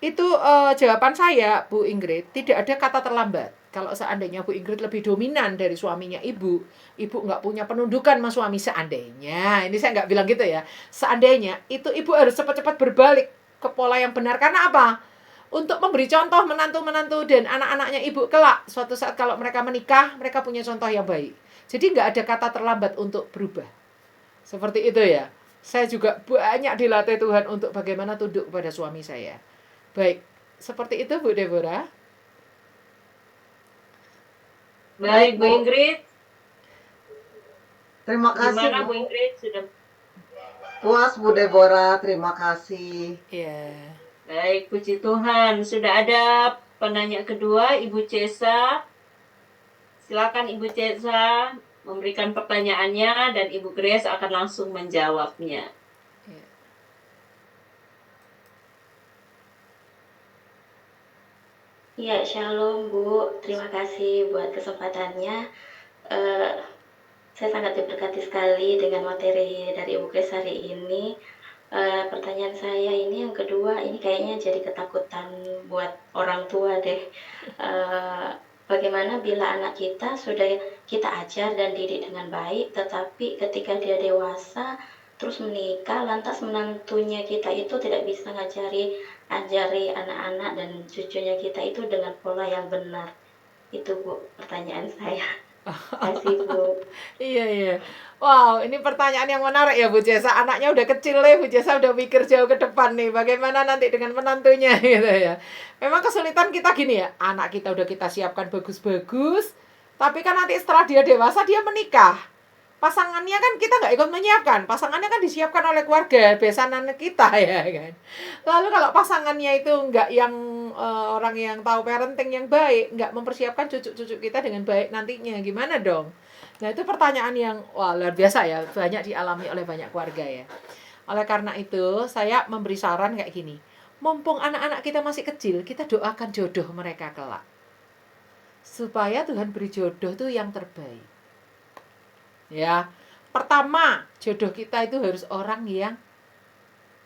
Itu jawaban saya, Bu Ingrid. Tidak ada kata terlambat. Kalau seandainya Bu Ingrid lebih dominan dari suaminya ibu nggak punya penundukan sama suami, seandainya, ini saya nggak bilang gitu ya, seandainya itu ibu harus cepat-cepat berbalik ke pola yang benar. Karena apa? untuk memberi contoh menantu-menantu dan anak-anaknya ibu kelak. Suatu saat kalau mereka menikah, mereka punya contoh yang baik. Jadi nggak ada kata terlambat untuk berubah. Seperti itu ya. Saya juga banyak dilatih Tuhan untuk bagaimana tunduk kepada suami saya. Baik, seperti itu Bu Deborah. Baik, Bu Ingrid. Terima kasih Gimana Bu. Bu Ingrid sudah? Puas Bu Deborah, terima kasih. Iya. Baik, puji Tuhan. Sudah ada penanya kedua, Ibu Cesa. Silakan Ibu Cesa memberikan pertanyaannya dan Ibu Grace akan langsung menjawabnya. Ya, shalom Bu. Terima kasih buat kesempatannya. Saya sangat diberkati sekali dengan materi dari Ibu Grace hari ini. Pertanyaan saya ini yang kedua, ini kayaknya jadi ketakutan buat orang tua deh. Bagaimana bila anak kita sudah kita ajar dan didik dengan baik, tetapi ketika dia dewasa, terus menikah, lantas menantunya kita itu tidak bisa ajari anak-anak dan cucunya kita itu dengan pola yang benar. Itu Bu, pertanyaan saya. Terima kasih Bu. Iya. Wow, ini pertanyaan yang menarik ya Bu Jesa. Anaknya udah kecil nih, Bu Jesa udah mikir jauh ke depan nih. Bagaimana nanti dengan menantunya gitu ya. Memang kesulitan kita gini ya. Anak kita udah kita siapkan bagus-bagus. Tapi kan nanti setelah dia dewasa, dia menikah. Pasangannya kan kita nggak ikut menyiapkan. Pasangannya kan disiapkan oleh keluarga, besanan kita ya kan. Lalu kalau pasangannya itu nggak yang orang yang tahu parenting yang baik, nggak mempersiapkan cucu-cucu kita dengan baik nantinya, gimana dong? Nah itu pertanyaan yang wah luar biasa ya, banyak dialami oleh banyak keluarga ya. Oleh karena itu saya memberi saran kayak gini, mumpung anak-anak kita masih kecil, kita doakan jodoh mereka kelak, supaya Tuhan beri jodoh tuh yang terbaik. Ya, pertama jodoh kita itu harus orang yang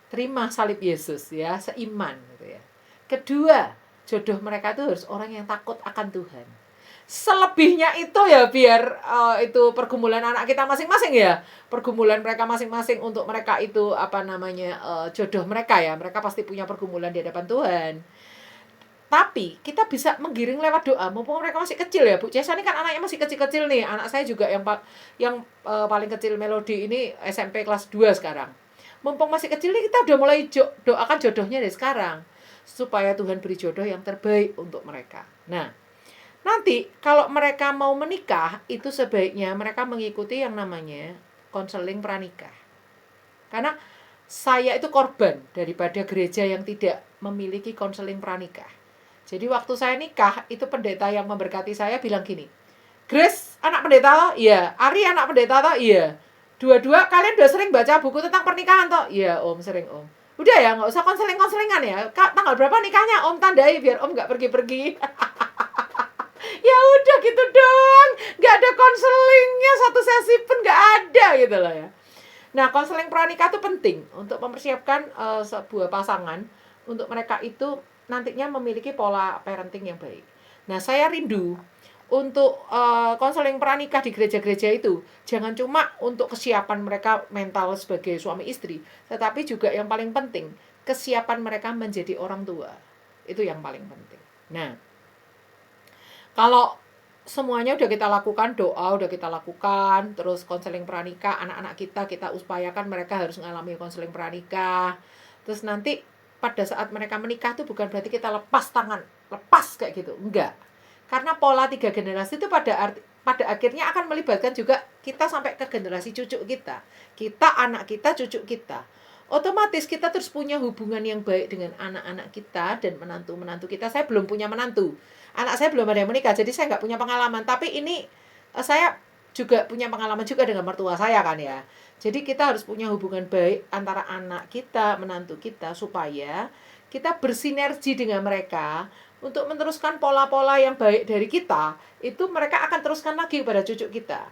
terima salib Yesus ya, seiman gitu ya. Kedua, jodoh mereka itu harus orang yang takut akan Tuhan. Selebihnya itu ya biar itu pergumulan anak kita masing-masing ya, pergumulan mereka masing-masing untuk mereka itu jodoh mereka ya, mereka pasti punya pergumulan di hadapan Tuhan. Tapi kita bisa menggiring lewat doa, mumpung mereka masih kecil ya Bu Cesa ini kan anaknya masih kecil-kecil nih, anak saya juga yang paling kecil Melody ini SMP kelas 2 sekarang. Mumpung masih kecil nih kita udah mulai doakan jodohnya dari sekarang, supaya Tuhan beri jodoh yang terbaik untuk mereka. Nah, nanti kalau mereka mau menikah, itu sebaiknya mereka mengikuti yang namanya konseling pranikah. Karena saya itu korban daripada gereja yang tidak memiliki konseling pranikah. Jadi waktu saya nikah, itu pendeta yang memberkati saya bilang gini, Grace, anak pendeta toh? Iya. Ari, anak pendeta toh? Iya. Dua-dua kalian udah sering baca buku tentang pernikahan toh? Iya Om, sering Om. Udah ya, nggak usah konseling-konselingan ya. Tanggal berapa nikahnya Om tandai biar Om nggak pergi-pergi. Ya udah gitu dong, nggak ada konselingnya, satu sesi pun nggak ada gitu loh ya. Nah, konseling pranikah itu penting untuk mempersiapkan sebuah pasangan untuk mereka itu nantinya memiliki pola parenting yang baik. Nah, saya rindu untuk konseling pranikah di gereja-gereja itu jangan cuma untuk kesiapan mereka mental sebagai suami istri, tetapi juga yang paling penting kesiapan mereka menjadi orang tua. Itu yang paling penting. Nah, kalau semuanya udah kita lakukan, doa udah kita lakukan, terus konseling pranikah, anak-anak kita upayakan mereka harus mengalami konseling pranikah. Terus nanti pada saat mereka menikah itu bukan berarti kita lepas tangan, lepas kayak gitu, enggak. Karena pola 3 generasi itu pada akhirnya akan melibatkan juga kita sampai ke generasi cucu kita. Kita, anak kita, cucu kita. Otomatis kita terus punya hubungan yang baik dengan anak-anak kita dan menantu-menantu kita. Saya belum punya menantu. Anak saya belum ada yang menikah, jadi saya nggak punya pengalaman. Tapi ini saya juga punya pengalaman juga dengan mertua saya kan ya. Jadi kita harus punya hubungan baik antara anak kita, menantu kita, supaya kita bersinergi dengan mereka untuk meneruskan pola-pola yang baik dari kita. Itu mereka akan teruskan lagi kepada cucu kita.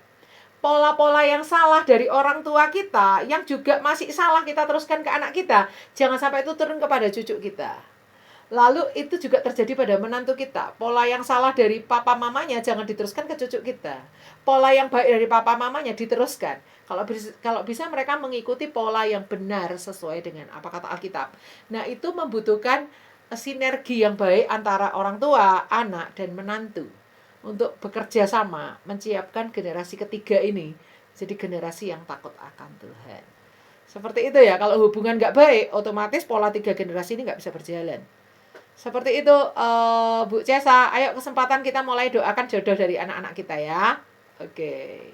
Pola-pola yang salah dari orang tua kita, yang juga masih salah kita teruskan ke anak kita, jangan sampai itu turun kepada cucu kita. Lalu itu juga terjadi pada menantu kita. Pola yang salah dari papa mamanya jangan diteruskan ke cucu kita. Pola yang baik dari papa mamanya diteruskan. Kalau bisa mereka mengikuti pola yang benar sesuai dengan apa kata Alkitab. Nah, itu membutuhkan sinergi yang baik antara orang tua, anak, dan menantu untuk bekerja sama menciapkan generasi ketiga ini jadi generasi yang takut akan Tuhan. Seperti itu ya, kalau hubungan nggak baik, otomatis pola 3 generasi ini nggak bisa berjalan. Seperti itu, Bu Cesa. Ayo kesempatan kita mulai doakan jodoh dari anak-anak kita ya. Oke.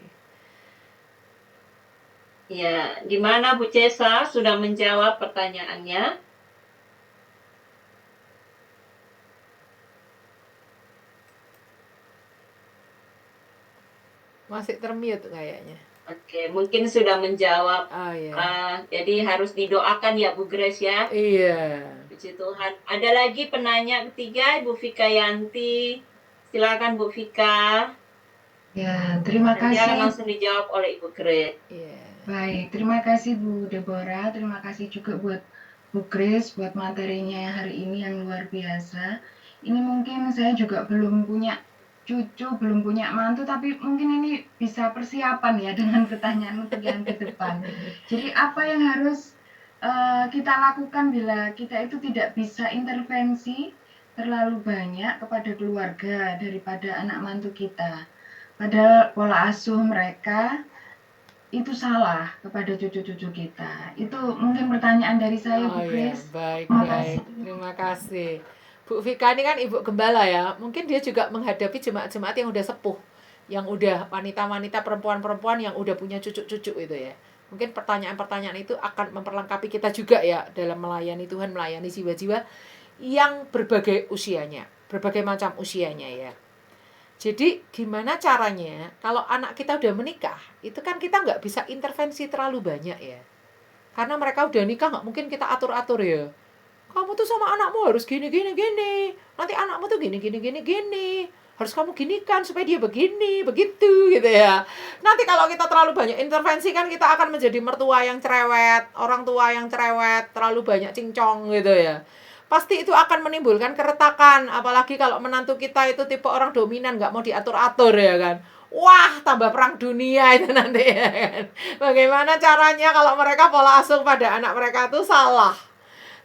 Ya, di mana Bu Cesa sudah menjawab pertanyaannya? Masih termute kayaknya. Oke, mungkin sudah menjawab. Oh iya. Jadi harus didoakan ya Bu Grace ya. Iya. Puji Tuhan. Ada lagi penanya ketiga, Ibu Vika Yanti. Silakan Bu Vika. Ya, terima Nanti akan kasih. langsung dijawab oleh Ibu Grace. Iya. Baik, terima kasih Bu Deborah. Terima kasih juga buat Bu Grace buat materinya yang hari ini yang luar biasa. Ini mungkin saya juga belum punya cucu, belum punya mantu, tapi mungkin ini bisa persiapan ya dengan pertanyaan untuk yang ke depan. Jadi apa yang harus kita lakukan bila kita itu tidak bisa intervensi terlalu banyak kepada keluarga daripada anak mantu kita. Padahal pola asuh mereka itu salah kepada cucu-cucu kita. Itu mungkin pertanyaan dari saya, Bu Oh iya, Grace. baik, Terima baik. kasih. Terima kasih. Bu Vika ini kan ibu gembala ya. Mungkin dia juga menghadapi jemaat-jemaat yang udah sepuh, yang udah wanita-wanita, perempuan-perempuan yang udah punya cucu-cucu itu ya. Mungkin pertanyaan-pertanyaan itu akan memperlengkapi kita juga ya dalam melayani Tuhan, melayani jiwa-jiwa yang berbagai usianya, berbagai macam usianya ya. Jadi gimana caranya kalau anak kita udah menikah, itu kan kita nggak bisa intervensi terlalu banyak ya. Karena mereka udah nikah nggak mungkin kita atur-atur ya. Kamu tuh sama anakmu harus gini. Nanti anakmu tuh gini. Harus kamu ginikan supaya dia begini, begitu gitu ya. Nanti kalau kita terlalu banyak intervensi kan kita akan menjadi mertua yang cerewet, orang tua yang cerewet, terlalu banyak cincong gitu ya. Pasti itu akan menimbulkan keretakan, apalagi kalau menantu kita itu tipe orang dominan, nggak mau diatur-atur ya kan. Wah, tambah perang dunia itu nanti ya kan. Bagaimana caranya kalau mereka pola asuh pada anak mereka itu salah.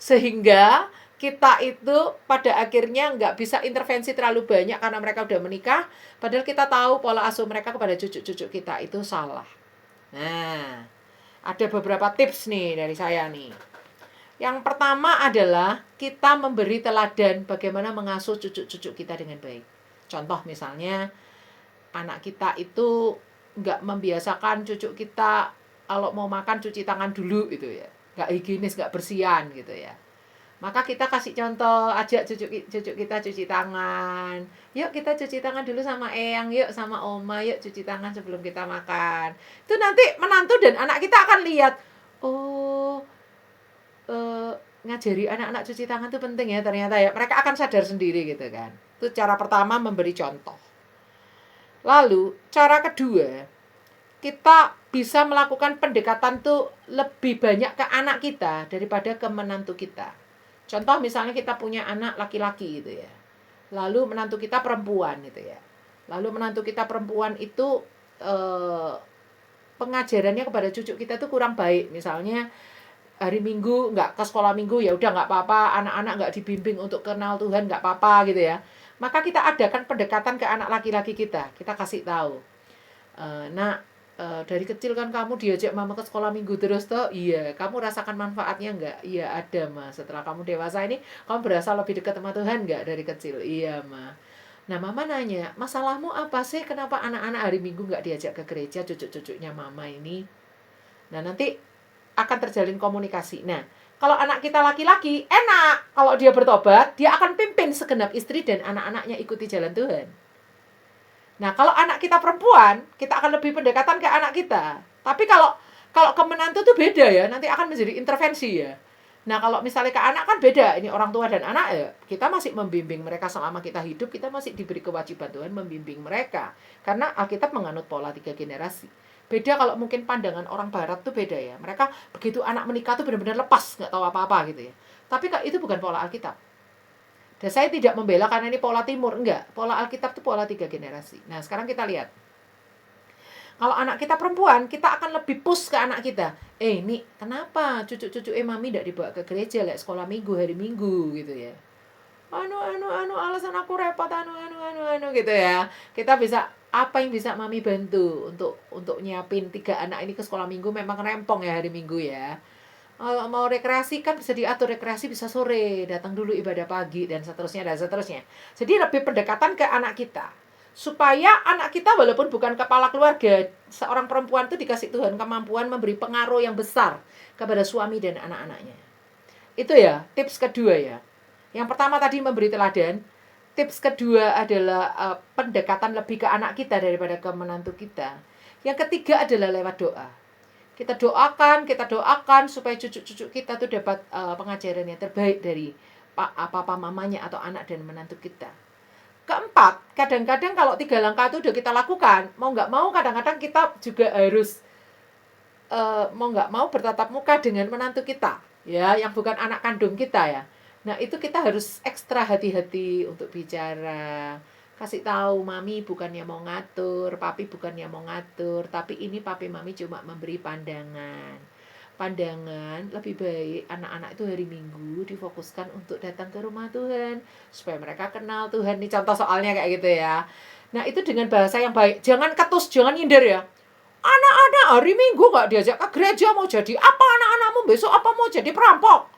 Sehingga kita itu pada akhirnya nggak bisa intervensi terlalu banyak karena mereka udah menikah. Padahal kita tahu pola asuh mereka kepada cucu-cucu kita itu salah. Nah, ada beberapa tips nih dari saya nih. Yang pertama adalah kita memberi teladan bagaimana mengasuh cucu-cucu kita dengan baik. Contoh misalnya, anak kita itu nggak membiasakan cucu kita kalau mau makan cuci tangan dulu gitu ya. Nggak higienis, nggak bersihan gitu ya. Maka kita kasih contoh, ajak cucu kita cuci tangan. Yuk kita cuci tangan dulu sama Eyang, yuk sama Oma, yuk cuci tangan sebelum kita makan. Itu nanti menantu dan anak kita akan lihat, oh ngajari anak-anak cuci tangan itu penting ya ternyata ya. Mereka akan sadar sendiri gitu kan. Itu cara pertama, memberi contoh. Lalu cara kedua, kita bisa melakukan pendekatan tuh lebih banyak ke anak kita daripada ke menantu kita. Contoh misalnya kita punya anak laki-laki gitu ya. Lalu menantu kita perempuan gitu ya. Lalu menantu kita perempuan itu pengajarannya kepada cucu kita tuh kurang baik. Misalnya hari Minggu nggak ke sekolah Minggu, ya udah nggak apa-apa, anak-anak nggak dibimbing untuk kenal Tuhan, nggak apa-apa gitu ya. Maka kita adakan pendekatan ke anak laki-laki kita kasih tahu, dari kecil kan kamu diajak mama ke sekolah Minggu terus toh, iya, kamu rasakan manfaatnya nggak? Iya ada Ma, setelah kamu dewasa ini kamu berasa lebih dekat sama Tuhan nggak dari kecil? Iya Ma. Nah mama nanya, masalahmu apa sih, kenapa anak-anak hari Minggu nggak diajak ke gereja, cucu-cucunya mama ini? Nah nanti akan terjalin komunikasi. Nah, kalau anak kita laki-laki, enak. Kalau dia bertobat, dia akan pimpin segenap istri dan anak-anaknya ikuti jalan Tuhan. Nah, kalau anak kita perempuan, kita akan lebih pendekatan ke anak kita. Tapi kalau ke menantu tuh beda ya, nanti akan menjadi intervensi ya. Nah, kalau misalnya ke anak kan beda, ini orang tua dan anak ya, kita masih membimbing mereka selama kita hidup, kita masih diberi kewajiban Tuhan membimbing mereka. Karena Alkitab menganut pola 3 generasi. Beda kalau mungkin pandangan orang barat tuh beda ya. Mereka begitu anak menikah tuh benar-benar lepas, nggak tahu apa-apa gitu ya. Tapi itu bukan pola Alkitab. Dan saya tidak membela karena ini pola timur, enggak. Pola Alkitab tuh pola 3 generasi. Nah, sekarang kita lihat. Kalau anak kita perempuan, kita akan lebih push ke anak kita. Ini kenapa cucu-cucu mami tidak dibawa ke gereja, sekolah Minggu, hari Minggu gitu ya. alasan aku repot gitu ya. Kita bisa, apa yang bisa Mami bantu untuk nyiapin 3 anak ini ke sekolah minggu. Memang rempong ya hari Minggu ya. Mau rekreasi kan bisa diatur, rekreasi bisa sore, datang dulu ibadah pagi dan seterusnya. Jadi lebih pendekatan ke anak kita, supaya anak kita walaupun bukan kepala keluarga, seorang perempuan itu dikasih Tuhan kemampuan memberi pengaruh yang besar kepada suami dan anak-anaknya. Itu ya tips kedua ya. Yang pertama tadi memberi teladan. Tips kedua adalah pendekatan lebih ke anak kita daripada ke menantu kita. Yang ketiga adalah lewat doa. Kita doakan supaya cucu-cucu kita tuh dapat pengajaran yang terbaik dari papa mamanya atau anak dan menantu kita. Keempat, kadang-kadang kalau 3 langkah itu udah kita lakukan, mau nggak mau kadang-kadang kita juga harus mau nggak mau bertatap muka dengan menantu kita, ya, yang bukan anak kandung kita ya. Nah, itu kita harus ekstra hati-hati untuk bicara. Kasih tahu, Mami bukannya mau ngatur, Papi bukannya mau ngatur, tapi ini Papi Mami cuma memberi pandangan. Pandangan lebih baik anak-anak itu hari Minggu difokuskan untuk datang ke rumah Tuhan, supaya mereka kenal Tuhan. Ini contoh soalnya kayak gitu ya. Nah, itu dengan bahasa yang baik. Jangan ketus, jangan nyindir ya. Anak-anak hari Minggu gak diajak ke gereja, mau jadi apa anak-anakmu besok? Apa mau jadi perampok?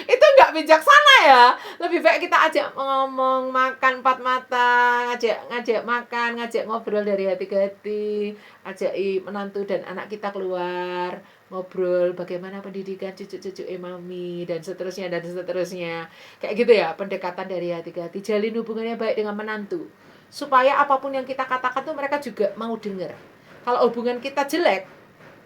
Itu nggak bijaksana ya. Lebih baik kita ajak ngomong, makan 4 mata, ngajak makan, ngajak ngobrol dari hati ke hati, ajak menantu dan anak kita keluar ngobrol bagaimana pendidikan cucu-cucu Mami dan seterusnya. Kayak gitu ya, pendekatan dari hati ke hati. Jalin hubungannya baik dengan menantu, supaya apapun yang kita katakan tuh mereka juga mau dengar. Kalau hubungan kita jelek,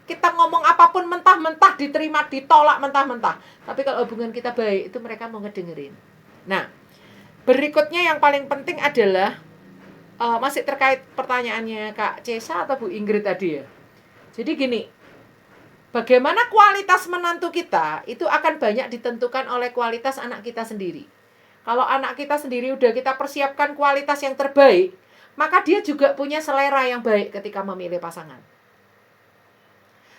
kita ngomong apapun mentah-mentah diterima, ditolak mentah-mentah. Tapi kalau hubungan kita baik, itu mereka mau ngedengerin. Nah, berikutnya yang paling penting adalah masih terkait pertanyaannya Kak Cesa atau Bu Ingrid tadi ya. Jadi gini, bagaimana kualitas menantu kita itu akan banyak ditentukan oleh kualitas anak kita sendiri. Kalau anak kita sendiri udah kita persiapkan kualitas yang terbaik, maka dia juga punya selera yang baik ketika memilih pasangan.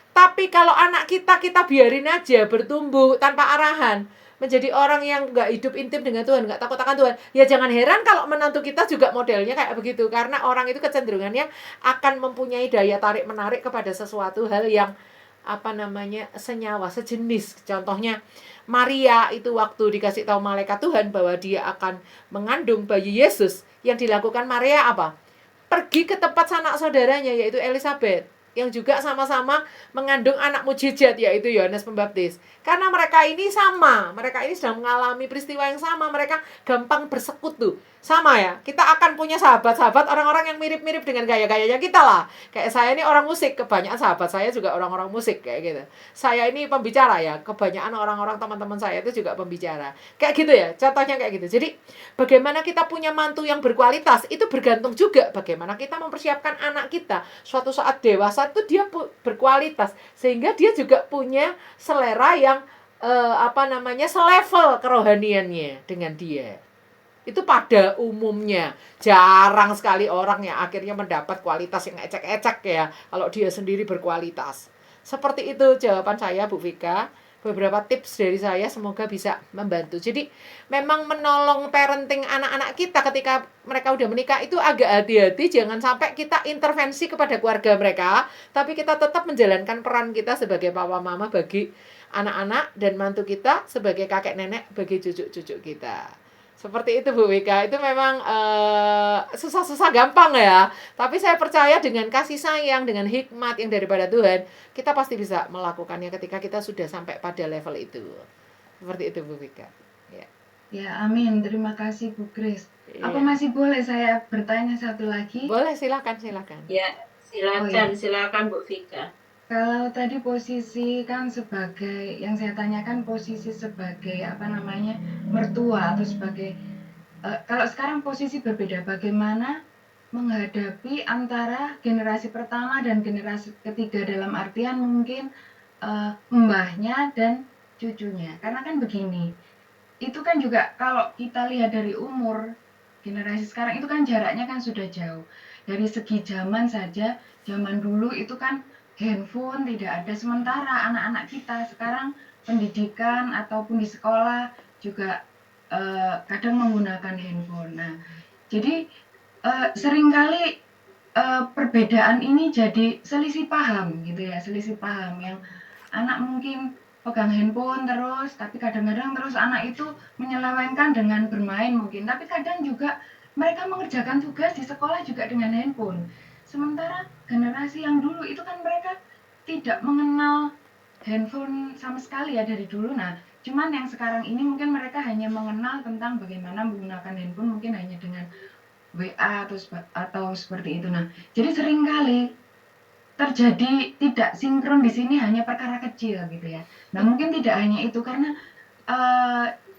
Tapi kalau anak kita biarin aja bertumbuh tanpa arahan, menjadi orang yang nggak hidup intim dengan Tuhan, nggak takut akan Tuhan, ya jangan heran kalau menantu kita juga modelnya kayak begitu. Karena orang itu kecenderungannya akan mempunyai daya tarik-menarik kepada sesuatu hal yang senyawa, sejenis. Contohnya Maria itu waktu dikasih tahu malaikat Tuhan bahwa dia akan mengandung bayi Yesus, yang dilakukan Maria apa? Pergi ke tempat sanak saudaranya, yaitu Elizabeth, yang juga sama-sama mengandung anak mujizat, yaitu Yohanes Pembaptis. Karena mereka ini sama, mereka ini sedang mengalami peristiwa yang sama, mereka gampang bersekutu. Sama ya, kita akan punya sahabat-sahabat orang-orang yang mirip-mirip dengan gaya-gayanya kita lah. Kayak saya ini orang musik, kebanyakan sahabat saya juga orang-orang musik kayak gitu. Saya ini pembicara ya, kebanyakan orang-orang teman-teman saya itu juga pembicara. Kayak gitu ya, contohnya kayak gitu. Jadi, bagaimana kita punya mantu yang berkualitas, itu bergantung juga bagaimana kita mempersiapkan anak kita. Suatu saat dewasa itu dia berkualitas, sehingga dia juga punya selera yang selevel kerohaniannya dengan dia. Itu pada umumnya. Jarang sekali orang yang akhirnya mendapat kualitas yang ecek-ecek ya, kalau dia sendiri berkualitas. Seperti itu jawaban saya, Bu Vika. Beberapa tips dari saya semoga bisa membantu. Jadi memang menolong parenting anak-anak kita ketika mereka udah menikah itu agak hati-hati. Jangan sampai kita intervensi kepada keluarga mereka, tapi kita tetap menjalankan peran kita sebagai papa mama bagi anak-anak dan mantu kita, sebagai kakek nenek bagi cucu-cucu kita. Seperti itu Bu Wika. Itu memang susah-susah gampang ya. Tapi saya percaya dengan kasih sayang, dengan hikmat yang daripada Tuhan, kita pasti bisa melakukannya ketika kita sudah sampai pada level itu. Seperti itu Bu Wika. Ya, amin. Terima kasih Bu Grace. Iya. Apa masih boleh saya bertanya satu lagi? Boleh, silakan. Ya, silakan Bu Vika. Kalau tadi posisi kan sebagai, yang saya tanyakan posisi sebagai mertua atau sebagai, kalau sekarang posisi berbeda, bagaimana menghadapi antara generasi pertama dan generasi ketiga, dalam artian mungkin mbahnya dan cucunya. Karena kan begini, itu kan juga kalau kita lihat dari umur generasi sekarang itu kan jaraknya kan sudah jauh. Dari segi zaman saja, zaman dulu itu kan handphone tidak ada, sementara anak-anak kita sekarang pendidikan ataupun di sekolah juga kadang menggunakan handphone. Nah, jadi seringkali perbedaan ini jadi selisih paham gitu ya, selisih paham yang anak mungkin pegang handphone terus, tapi kadang-kadang terus anak itu menyelewengkan dengan bermain mungkin, tapi kadang juga mereka mengerjakan tugas di sekolah juga dengan handphone. Sementara generasi yang dulu itu kan mereka tidak mengenal handphone sama sekali ya dari dulu. Nah, cuman yang sekarang ini mungkin mereka hanya mengenal tentang bagaimana menggunakan handphone mungkin hanya dengan WA atau seperti itu. Nah, jadi seringkali terjadi tidak sinkron di sini hanya perkara kecil gitu ya. Nah, mungkin tidak hanya itu karena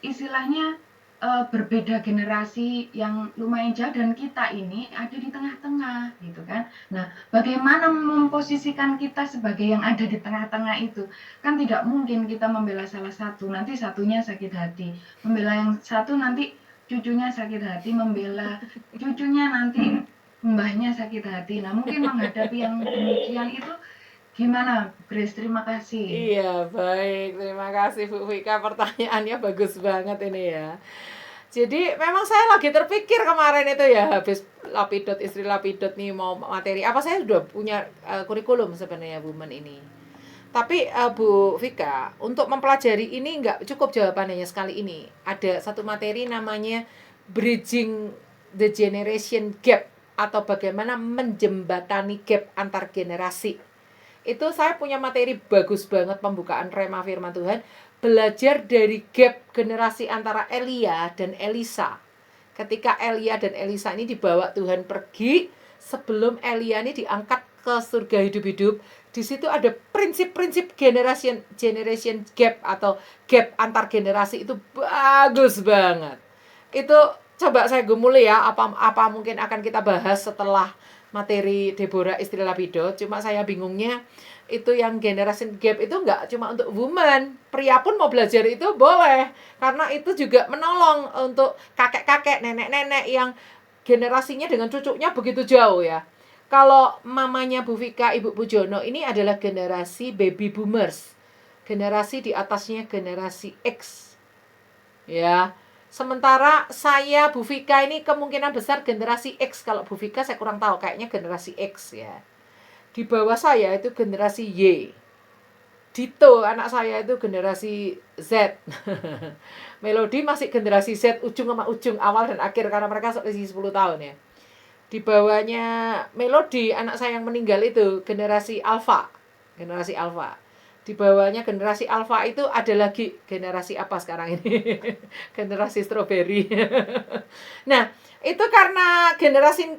istilahnya berbeda generasi yang lumayan jauh dan kita ini ada di tengah-tengah gitu kan. Nah, bagaimana memposisikan kita sebagai yang ada di tengah-tengah itu? Kan tidak mungkin kita membela salah satu, nanti satunya sakit hati. Membela yang satu nanti cucunya sakit hati, membela cucunya nanti mbahnya sakit hati. Nah, mungkin menghadapi yang demikian itu gimana, Grace? Terima kasih. Iya, baik. Terima kasih Bu Vika. Pertanyaannya bagus banget ini ya. Jadi memang saya lagi terpikir kemarin itu ya, habis Lapidot, istri Lapidot nih mau materi. Apa saya sudah punya kurikulum sebenarnya Women ini. Tapi Bu Vika, untuk mempelajari ini nggak cukup jawabannya sekali ini. Ada satu materi namanya Bridging the Generation Gap, atau bagaimana menjembatani gap antar generasi. Itu saya punya materi bagus banget, pembukaan Rema Firman Tuhan, belajar dari gap generasi antara Elia dan Elisa. Ketika Elia dan Elisa ini dibawa Tuhan pergi, sebelum Elia ini diangkat ke surga hidup-hidup, di situ ada prinsip-prinsip generation gap atau gap antar generasi, itu bagus banget. Itu coba saya gumuli ya, apa mungkin akan kita bahas setelah materi Deborah istri Lapidot. Cuma saya bingungnya itu yang generation gap itu enggak cuma untuk woman, pria pun mau belajar itu boleh, karena itu juga menolong untuk kakek-kakek, nenek-nenek yang generasinya dengan cucunya begitu jauh ya. Kalau mamanya Bu Vika, Ibu Pujono ini adalah generasi baby boomers, generasi di atasnya generasi X ya. Sementara saya, Bu Vika ini kemungkinan besar generasi X. Kalau Bu Vika saya kurang tahu, kayaknya generasi X ya. Di bawah saya itu generasi Y. Dito, anak saya itu generasi Z. Melody masih generasi Z, ujung sama ujung, awal dan akhir, karena mereka selisih 10 tahun ya. Di bawahnya Melody, anak saya yang meninggal itu generasi Alpha. Generasi Alpha. Di bawahnya generasi Alpha itu ada lagi generasi apa sekarang ini? Generasi strawberry. Nah, itu karena generasi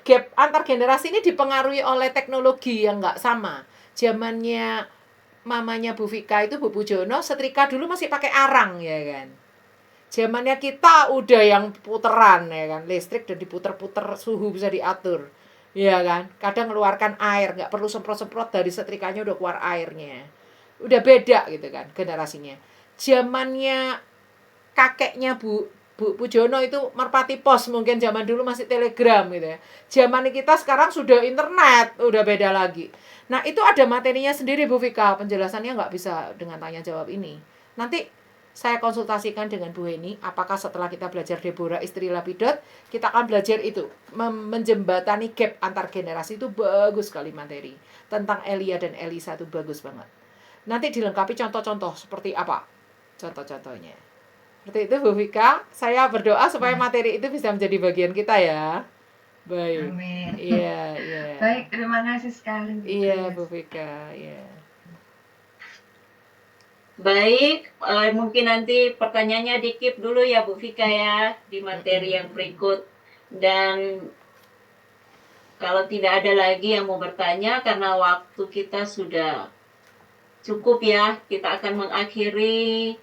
gap antar generasi ini dipengaruhi oleh teknologi yang nggak sama. Zamannya mamanya Bu Vika itu, Bu Pujono, setrika dulu masih pakai arang ya kan. Zamannya kita udah yang puteran ya kan, listrik dan diputer-puter, suhu bisa diatur. Iya kan, kadang ngeluarkan air, nggak perlu semprot-semprot, dari setrikanya udah keluar airnya. Udah beda gitu kan generasinya. Zamannya kakeknya Bu Pujono itu merpati pos, mungkin zaman dulu masih telegram gitu ya. Zaman kita sekarang sudah internet, udah beda lagi. Nah, itu ada materinya sendiri Bu Vika, penjelasannya nggak bisa dengan tanya jawab ini. Nanti saya konsultasikan dengan Bu Heni, apakah setelah kita belajar Deborah istri Lapidot, kita akan belajar itu, menjembatani gap antar generasi. Itu bagus sekali materi. Tentang Elia dan Elisa itu bagus banget. Nanti dilengkapi contoh-contoh seperti apa contoh-contohnya. Seperti itu Bu Vika, saya berdoa supaya materi itu bisa menjadi bagian kita ya. Baik. Amin. Iya, iya. Baik, terima kasih sekali. Iya Bu Vika, iya. Baik, mungkin nanti pertanyaannya di-keep dulu ya Bu Vika ya, di materi yang berikut. Dan kalau tidak ada lagi yang mau bertanya, karena waktu kita sudah cukup ya, kita akan mengakhiri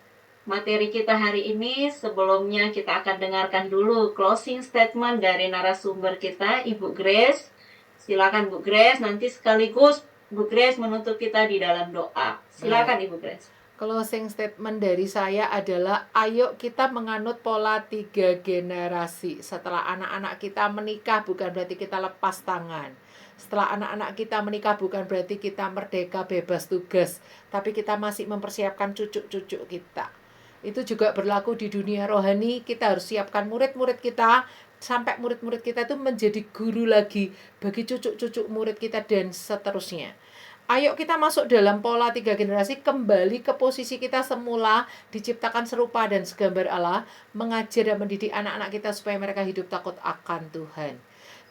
materi kita hari ini. Sebelumnya kita akan dengarkan dulu closing statement dari narasumber kita, Ibu Grace. Silakan Bu Grace, nanti sekaligus Bu Grace menutup kita di dalam doa. Silakan Ibu Grace. Closing statement dari saya adalah, ayo kita menganut pola 3 generasi. Setelah anak-anak kita menikah bukan berarti kita lepas tangan. Setelah anak-anak kita menikah bukan berarti kita merdeka bebas tugas. Tapi kita masih mempersiapkan cucu-cucu kita. Itu juga berlaku di dunia rohani. Kita harus siapkan murid-murid kita, sampai murid-murid kita itu menjadi guru lagi bagi cucu-cucu murid kita dan seterusnya. Ayo kita masuk dalam pola 3 generasi, kembali ke posisi kita semula, diciptakan serupa dan segambar Allah, mengajar dan mendidik anak-anak kita supaya mereka hidup takut akan Tuhan.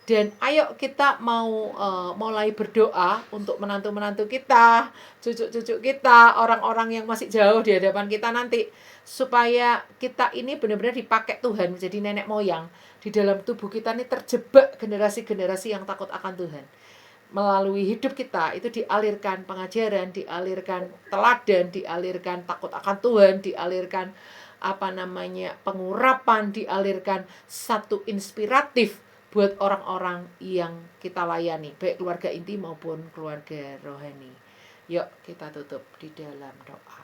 Dan ayo kita mau mulai berdoa untuk menantu-menantu kita, cucu-cucu kita, orang-orang yang masih jauh di hadapan kita nanti, supaya kita ini benar-benar dipakai Tuhan menjadi nenek moyang. Di dalam tubuh kita ini terjebak generasi-generasi yang takut akan Tuhan. Melalui hidup kita itu dialirkan pengajaran, dialirkan teladan, dialirkan takut akan Tuhan, dialirkan pengurapan, dialirkan satu inspiratif buat orang-orang yang kita layani, baik keluarga inti maupun keluarga rohani. Yuk kita tutup di dalam doa.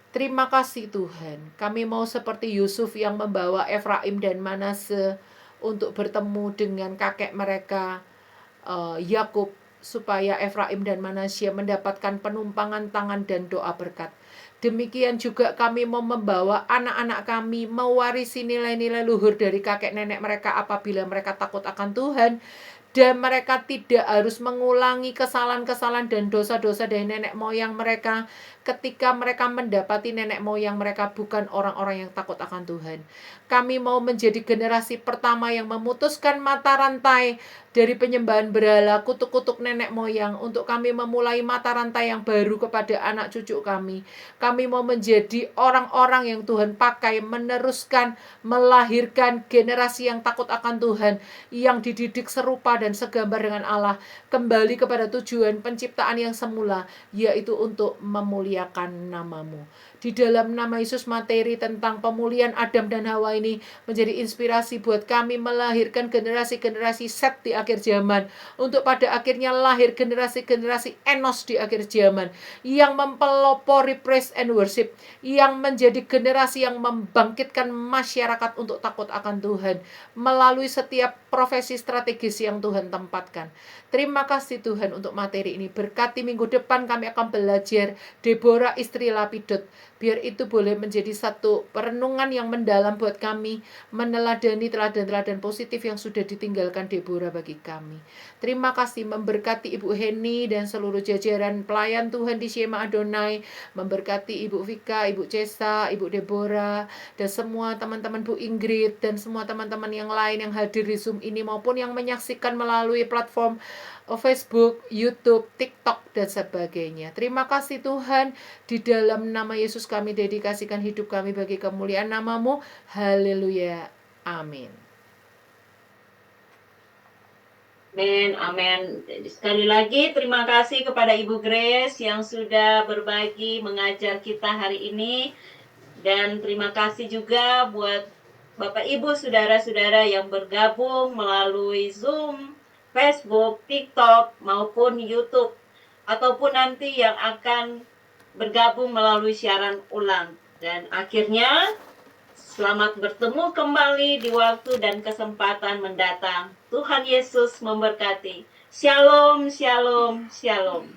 Terima kasih Tuhan, kami mau seperti Yusuf yang membawa Efraim dan Manase untuk bertemu dengan kakek mereka, Yakub, supaya Efraim dan Manasye mendapatkan penumpangan tangan dan doa berkat. Demikian juga kami mau membawa anak-anak kami mewarisi nilai-nilai luhur dari kakek nenek mereka apabila mereka takut akan Tuhan, dan mereka tidak harus mengulangi kesalahan-kesalahan dan dosa-dosa dari nenek moyang mereka ketika mereka mendapati nenek moyang mereka bukan orang-orang yang takut akan Tuhan. Kami mau menjadi generasi pertama yang memutuskan mata rantai dari penyembahan berhala, kutuk-kutuk nenek moyang, untuk kami memulai mata rantai yang baru kepada anak cucu kami. Kami mau menjadi orang-orang yang Tuhan pakai meneruskan, melahirkan generasi yang takut akan Tuhan, yang dididik serupa dan segambar dengan Allah, kembali kepada tujuan penciptaan yang semula, yaitu untuk memuliakan nama-Mu. Di dalam nama Yesus, materi tentang pemulihan Adam dan Hawa ini menjadi inspirasi buat kami melahirkan generasi-generasi Set di akhir zaman, untuk pada akhirnya lahir generasi-generasi Enos di akhir zaman, yang mempelopori praise and worship, yang menjadi generasi yang membangkitkan masyarakat untuk takut akan Tuhan melalui setiap profesi strategis yang Tuhan tempatkan. Terima kasih Tuhan untuk materi ini. Berkati minggu depan kami akan belajar Deborah istri Lapidot. Biar itu boleh menjadi satu perenungan yang mendalam buat kami, meneladani teladan-teladan positif yang sudah ditinggalkan Deborah bagi kami. Terima kasih, memberkati Ibu Heni dan seluruh jajaran pelayan Tuhan di Shema Adonai, memberkati Ibu Vika, Ibu Cesa, Ibu Deborah, dan semua teman-teman Bu Ingrid, dan semua teman-teman yang lain yang hadir di Zoom ini maupun yang menyaksikan melalui platform Facebook, YouTube, TikTok, dan sebagainya. Terima kasih Tuhan, di dalam nama Yesus kami dedikasikan hidup kami bagi kemuliaan nama-Mu. Haleluya. Amin. Amin, amin. Sekali lagi terima kasih kepada Ibu Grace yang sudah berbagi mengajar kita hari ini. Dan terima kasih juga buat Bapak Ibu saudara-saudara yang bergabung melalui Zoom, Facebook, TikTok, maupun YouTube, ataupun nanti yang akan bergabung melalui siaran ulang. Dan akhirnya, selamat bertemu kembali di waktu dan kesempatan mendatang. Tuhan Yesus memberkati. Shalom, shalom, shalom.